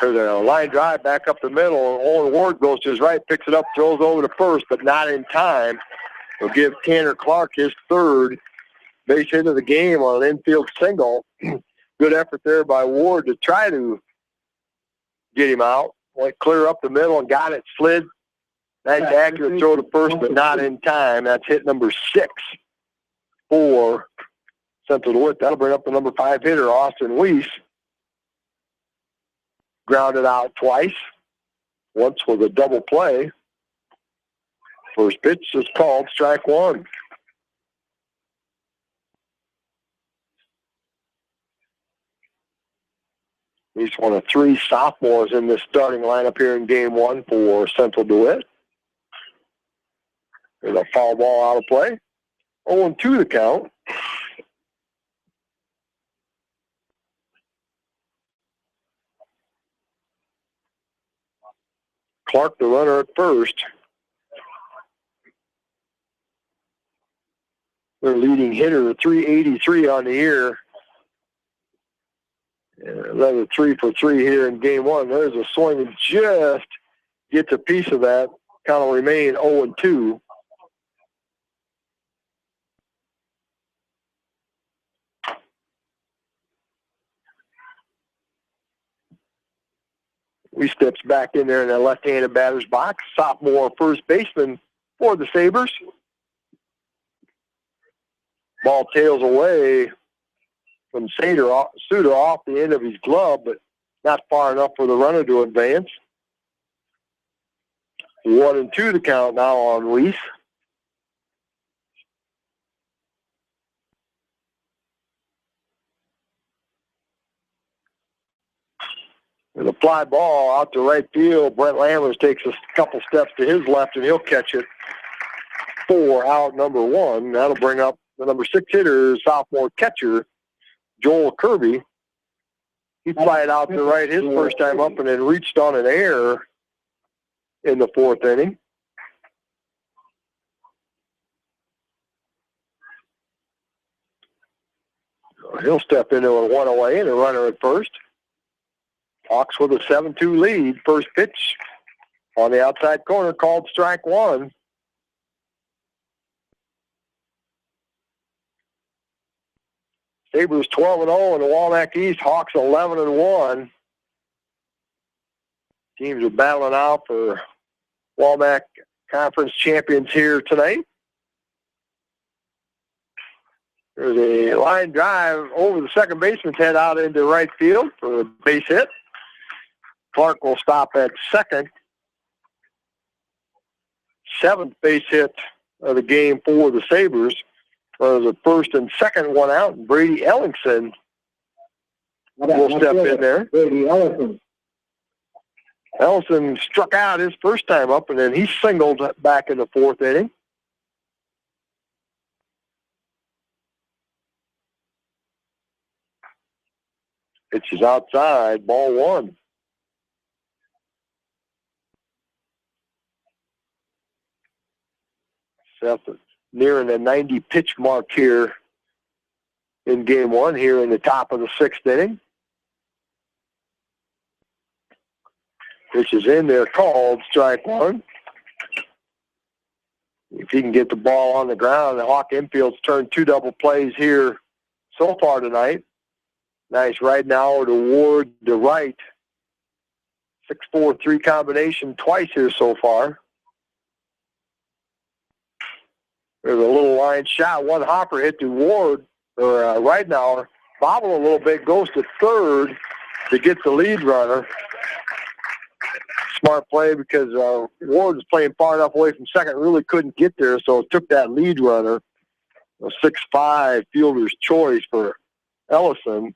There's a line drive back up the middle. Owen Ward goes to his right, picks it up, throws over to first, but not in time. He'll give Tanner Clark his 3rd base hit of the game on an infield single. Good effort there by Ward to try to get him out. Went clear up the middle and got it, slid. Nice accurate throw to first, but not in time. That's hit number 6 for Central DeWitt. That'll bring up the number 5 hitter, Austin Weiss. grounded out twice. Once with a double play. First pitch is called, strike one. He's one of three sophomores in this starting lineup here in game one for Central DeWitt. There's a foul ball out of play. 0-2 the count. Clark, the runner at first. Their leading hitter, 383 on the year. Another 3 for 3 here in game one. There's a swing and just gets a piece of that. Count will remain 0-2. He steps back in there in that left-handed batter's box. Sophomore first baseman for the Sabres. Ball tails away from Suter off the end of his glove, but not far enough for the runner to advance. 1-2 the count now on Weiss. With a fly ball out to right field, Brent Lammers takes a couple steps to his left, and he'll catch it for out number one. That'll bring up the number 6 hitter, sophomore catcher, Joel Kirby. He flied out to right his first time up and then reached on an error in the fourth inning. He'll step into a 1 away and a runner at first. Hawks with a 7-2 lead. First pitch on the outside corner called strike one. Sabres 12-0 in the Walmack East. Hawks 11-1. Teams are battling out for Walmack Conference champions here tonight. There's a line drive over the second baseman's head out into right field for a base hit. Clark will stop at second. 7th base hit of the game for the Sabres. There's a first and second one out, and Brady Ellingson will step in there. Brady Ellingson. Ellingson struck out his first time up, and then he singled back in the fourth inning. Pitch is outside, ball one. Seth nearing the 90 pitch mark here in game one, here in the top of the 6th inning. Pitch is in there, called strike one. If he can get the ball on the ground, the Hawk infield's turned 2 double plays here so far tonight. Nice right now to Ward to right. 6-4-3 combination twice here so far. There's a little line shot. One hopper hit to Ward, or right now. Bobble a little bit, goes to third to get the lead runner. Smart play because Ward was playing far enough away from second, really couldn't get there, so it took that lead runner. A 6'5" fielder's choice for Ellison.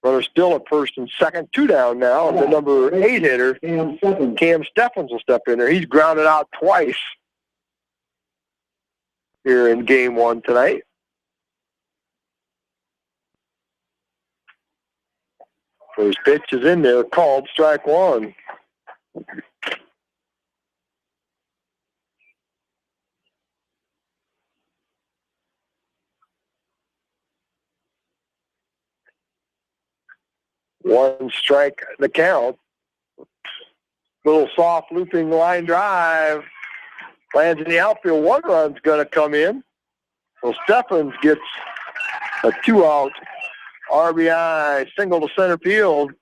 Runner still at first and second, 2 down now, and the number 8 hitter, Cam Steffens, will step in there. He's grounded out twice here in game one tonight. First pitch is in there, called strike one. One strike the count. Little soft looping line drive. Lands in the outfield. One run's going to come in. So Steffens gets a 2-out RBI single to center field.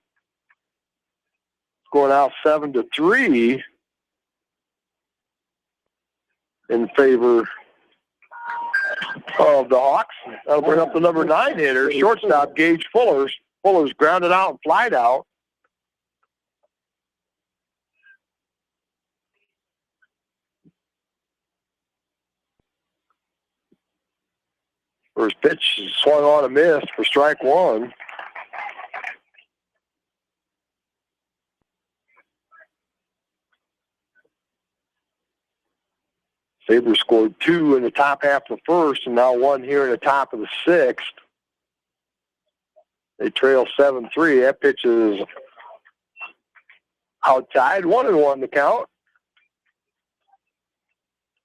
Going out 7-3 in favor of the Hawks. That'll bring up the number 9 hitter, shortstop Gage Fuller's. Fuller's grounded out and flied out. First pitch swung on a miss for strike one. Sabres scored 2 in the top half of the first and now 1 here in the top of the sixth. They trail 7-3. That pitch is outside. 1-1 the count.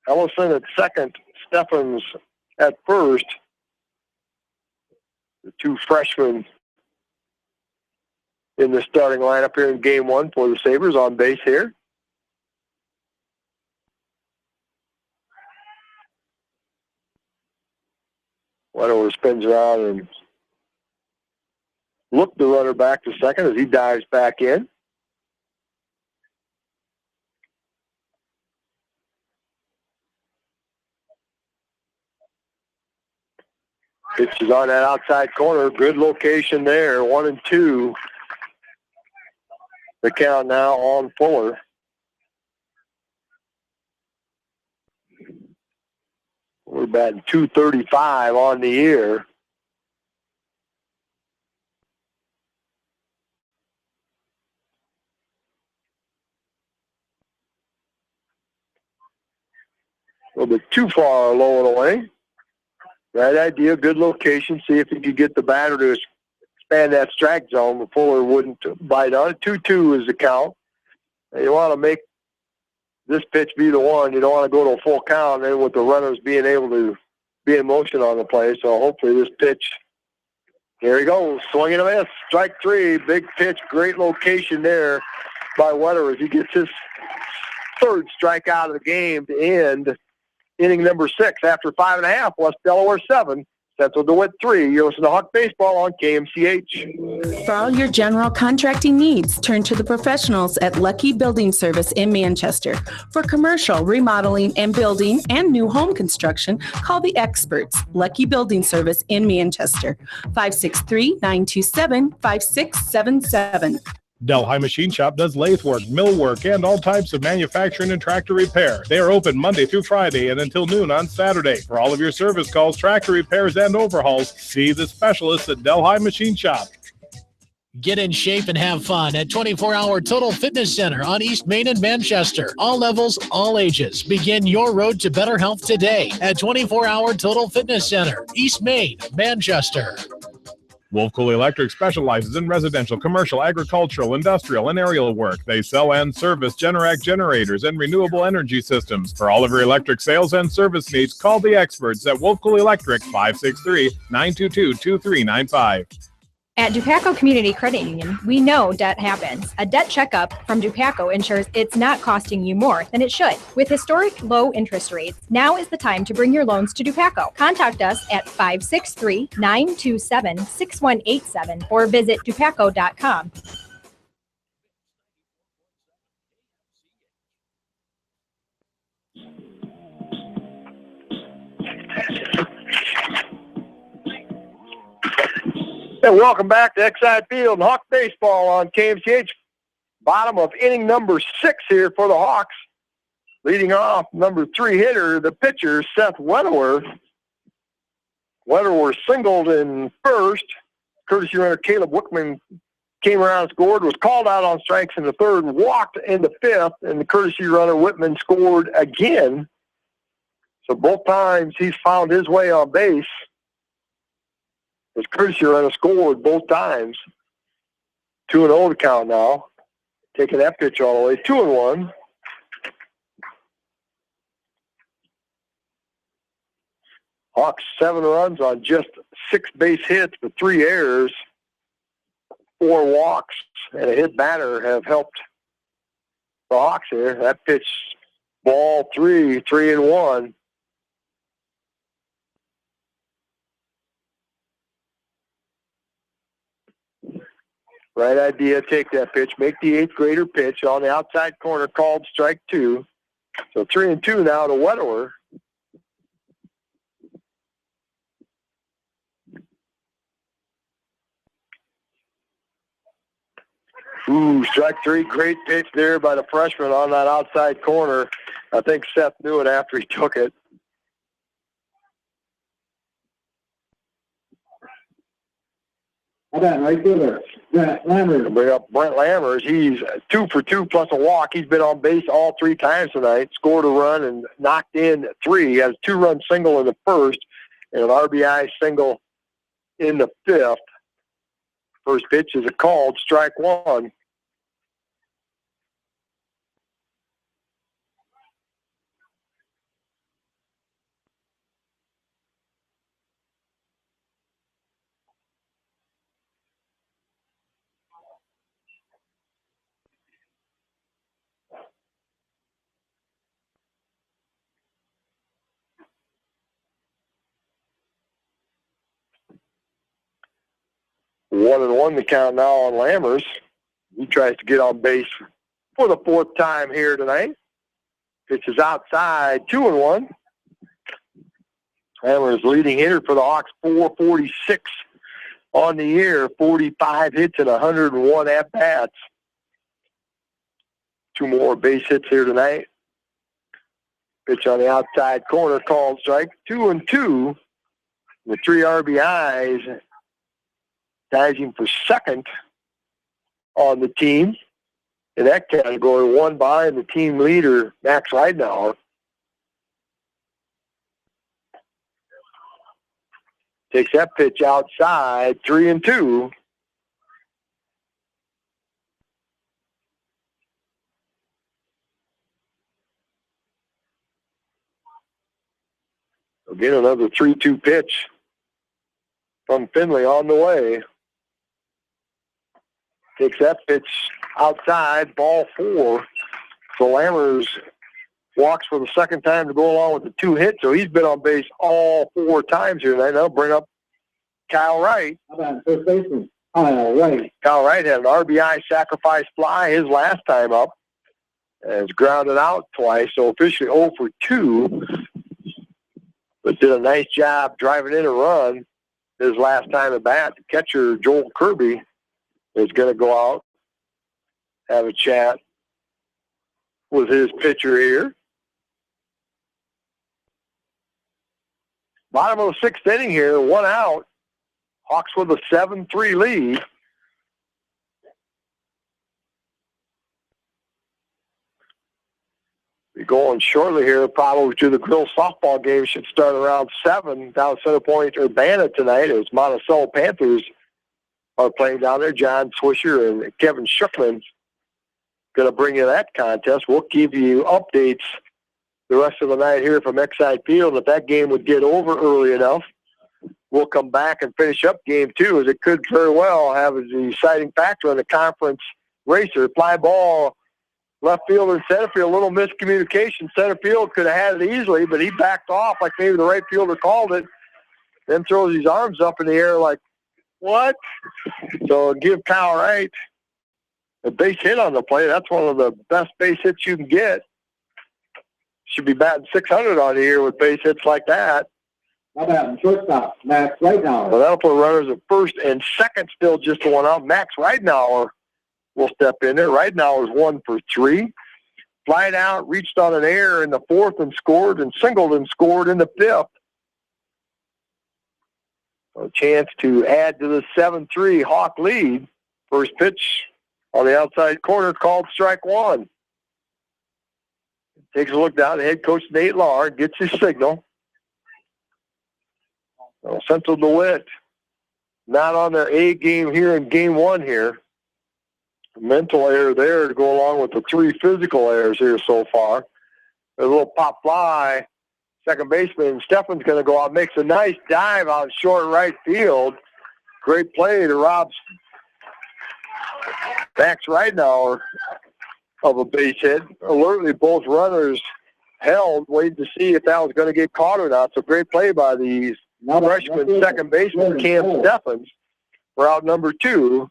Ellison at second. Steffens at first. The two freshmen in the starting lineup here in game one for the Sabres on base here. Wedover spins around and looked the runner back to second as he dives back in. Pitch is on that outside corner. Good location there. 1-2. The count now on Fuller. We're batting .235 on the year. A little bit too far low and away. Right idea, good location. See if you could get the batter to expand that strike zone, but Fuller wouldn't bite on it. 2-2 is the count. And you want to make this pitch be the one. You don't want to go to a full count, and with the runners being able to be in motion on the play. So hopefully this pitch, here he goes, swinging a miss. Strike three, big pitch, great location there by Wetter as he gets his third strikeout of the game to end inning number 6 after 5.5. West Delaware 7, Central DeWitt 3. You're listening to Hawk Baseball on KMCH. For all your general contracting needs, turn to the professionals at Lucky Building Service in Manchester. For commercial, remodeling, and building and new home construction, call the experts. Lucky Building Service in Manchester. 563-927-5677. Delhi Machine Shop does lathe work, mill work, and all types of manufacturing and tractor repair. They are open Monday through Friday and until noon on Saturday. For all of your service calls, tractor repairs, and overhauls, see the specialists at Delhi Machine Shop. Get in shape and have fun at 24-Hour Total Fitness Center on East Main in Manchester. All levels, all ages. Begin your road to better health today at 24-Hour Total Fitness Center, East Main, Manchester. Wolf Cool Electric specializes in residential, commercial, agricultural, industrial, and aerial work. They sell and service Generac generators and renewable energy systems. For all of your electric sales and service needs, call the experts at Wolf Cool Electric, 563-922-2395. At Dupaco Community Credit Union, we know debt happens. A debt checkup from Dupaco ensures it's not costing you more than it should. With historic low interest rates, now is the time to bring your loans to Dupaco. Contact us at 563-927-6187 or visit dupaco.com. And welcome back to Exide Field and Hawk Baseball on KMCH. Bottom of inning number 6 here for the Hawks. Leading off, number 3 hitter, the pitcher, Seth Wedower. Wedower singled in first. Courtesy runner Caleb Wickman came around and scored, was called out on strikes in the third, walked in the fifth, and the courtesy runner Whitman scored again. So both times he's found his way on base. His courtesy runner scored both times. 2-0 to count now. Taking that pitch all the way. 2-1. Hawks 7 runs on just 6 base hits, but 3 errors, 4 walks, and a hit batter have helped the Hawks here. That pitch, ball 3, 3-1. Right idea, take that pitch, make the 8th grader pitch on the outside corner, called strike 2. So 3-2 now to Wedower. Ooh, strike 3, great pitch there by the freshman on that outside corner. I think Seth knew it after he took it. How about right fielder, Brent Lammers? Bring up Brent Lammers. He's 2 for 2 plus a walk. He's been on base all 3 times tonight. Scored a run and knocked in 3. He has a 2-run single in the first and an RBI single in the 5th. First pitch is a called strike 1. One and one the count now on Lammers. He tries to get on base for the 4th time here tonight. Pitch is outside, 2-1. Lammers leading hitter for the Hawks, 446 on the year, 45 hits and 101 at-bats. 2 more base hits here tonight. Pitch on the outside corner, called strike 2-2 with 3 RBIs. Ties him for 2nd on the team in that category, 1 behind the team leader, Max Ridenour. Takes that pitch outside, 3-2. Again, another 3-2 pitch from Finley on the way. Takes that pitch outside, ball 4. So Lammers walks for the 2nd time to go along with the 2 hits. So he's been on base all 4 times here tonight. Now bring up Kyle Wright. How about first baseman, Kyle Wright? Kyle Wright had an RBI sacrifice fly his last time up. Has grounded out twice, so officially 0 for 2. But did a nice job driving in a run his last time at bat. The catcher, Joel Kirby, is going to go out, have a chat with his pitcher here. Bottom of the 6th inning here, 1 out. Hawks with a 7-3 lead. Be going shortly here, probably to the girls softball game. Should start around 7 down Center Point, Urbana tonight as Monticello Panthers are playing down there. John Swisher and Kevin Shookman going to bring you that contest. We'll give you updates the rest of the night here from Exide Field. If that game would get over early enough, we'll come back and finish up game 2, as it could very well have a deciding factor in the conference racer. Fly ball, left field and center field, a little miscommunication. Center field could have had it easily, but he backed off like maybe the right fielder called it, then throws his arms up in the air like, what? So give Kyle Wright a base hit on the play. That's one of the best base hits you can get. Should be batting .600 on the year with base hits like that. How about shortstop, Max Ridenour? Well, that'll put runners at 1st and 2nd, still just 1 out. Max Ridenour will step in there. Ridenour is 1 for 3. Flied out, reached on an error in the 4th and scored, and singled and scored in the 5th. A chance to add to the 7-3 Hawk lead. First pitch on the outside corner, called strike 1. Takes a look down. The head coach, Nate Lahr, gets his signal. Well, Central DeWitt not on their A game here in game 1 here. A mental error there to go along with the 3 physical errors here so far. A little pop fly. Second baseman Steffen's going to go out, makes a nice dive out short right field. Great play to rob Max Ridenour of a base hit. Alertly, both runners held, waiting to see if that was going to get caught or not. So great play by the freshman second baseman, Cam Steffens, for out number 2.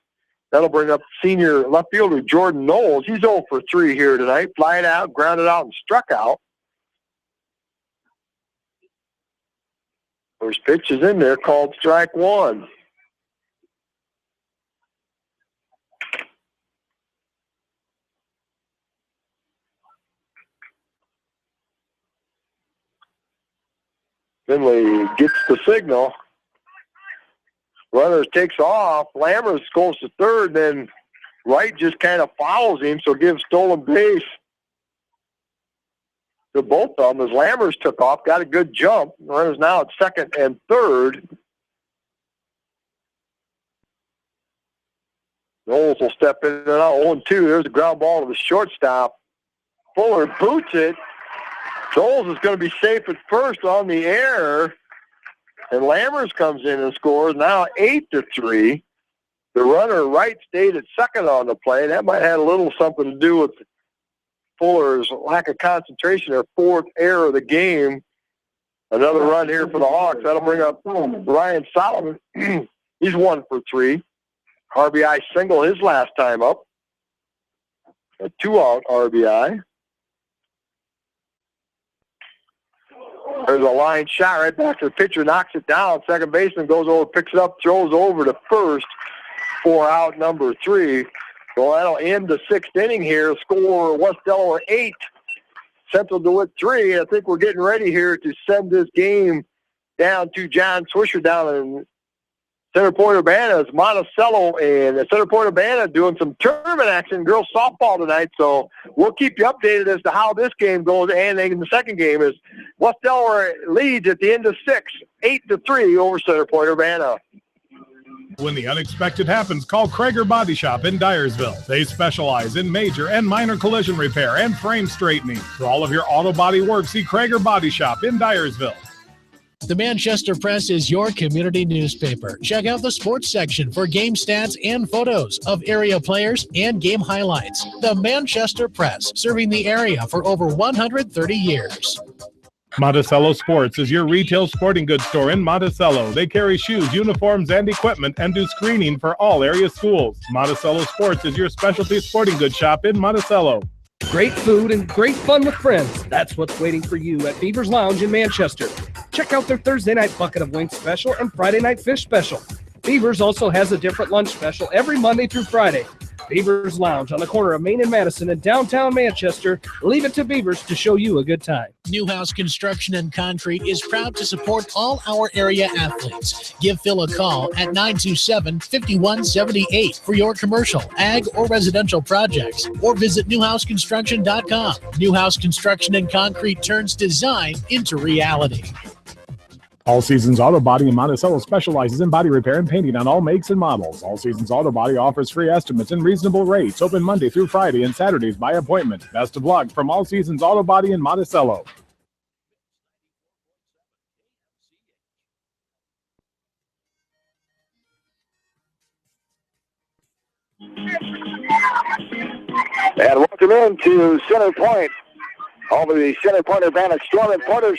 That'll bring up senior left fielder Jordan Knowles. He's 0 for 3 here tonight. Flied out, grounded out, and struck out. First pitch is in there, called strike 1. Finley gets the signal. Runners takes off. Lammers goes to third, then Wright just kind of follows him, so gives stolen base to both of them as Lammers took off, got a good jump. Runners now at second and third. Knowles will step in and out 0-2. There's a ground ball to the shortstop. Fuller boots it. Knowles is going to be safe at first on the air. And Lammers comes in and scores, now 8-3. The runner Wright stayed at second on the play. That might have had a little something to do with Fuller's lack of concentration, their fourth error of the game. Another run here for the Hawks. That'll bring up Ryan Solomon. He's 1 for 3. RBI single his last time up. A 2-out RBI. There's a line shot right back to the pitcher, knocks it down. Second baseman goes over, picks it up, throws over to first for out number 3. Well, that'll end the 6th inning here. Score West Delaware 8, Central DeWitt 3. I think we're getting ready here to send this game down to John Swisher down in Center Point Urbana. It's Monticello and Center Point Urbana doing some tournament action, girls softball tonight. So we'll keep you updated as to how this game goes. And in the second game is West Delaware leads at the end of 6, 8-3 over Center Point Urbana. When the unexpected happens, call Krager Body Shop in Dyersville. They specialize in major and minor collision repair and frame straightening. For all of your auto body work, see Krager Body Shop in Dyersville. The Manchester Press is your community newspaper. Check out the sports section for game stats and photos of area players and game highlights. The Manchester Press, serving the area for over 130 years. Monticello Sports is your retail sporting goods store in Monticello. They carry shoes, uniforms, and equipment and do screening for all area schools. Monticello Sports is your specialty sporting goods shop in Monticello. Great food and great fun with friends. That's what's waiting for you at Beaver's Lounge in Manchester. Check out their Thursday night bucket of wings special and Friday night fish special. Beaver's also has a different lunch special every Monday through Friday. Beaver's Lounge on the corner of Main and Madison in downtown Manchester. Leave it to Beaver's to show you a good time. Newhouse Construction and Concrete is proud to support all our area athletes. Give Phil a call at 927-5178 for your commercial, ag, or residential projects, or visit newhouseconstruction.com. Newhouse Construction and Concrete turns design into reality. All Seasons Auto Body in Monticello specializes in body repair and painting on all makes and models. All Seasons Auto Body offers free estimates and reasonable rates. Open Monday through Friday and Saturdays by appointment. Best of luck from All Seasons Auto Body in Monticello. And welcome into Center Point. Over the Center Point Urbana Storm and Porters.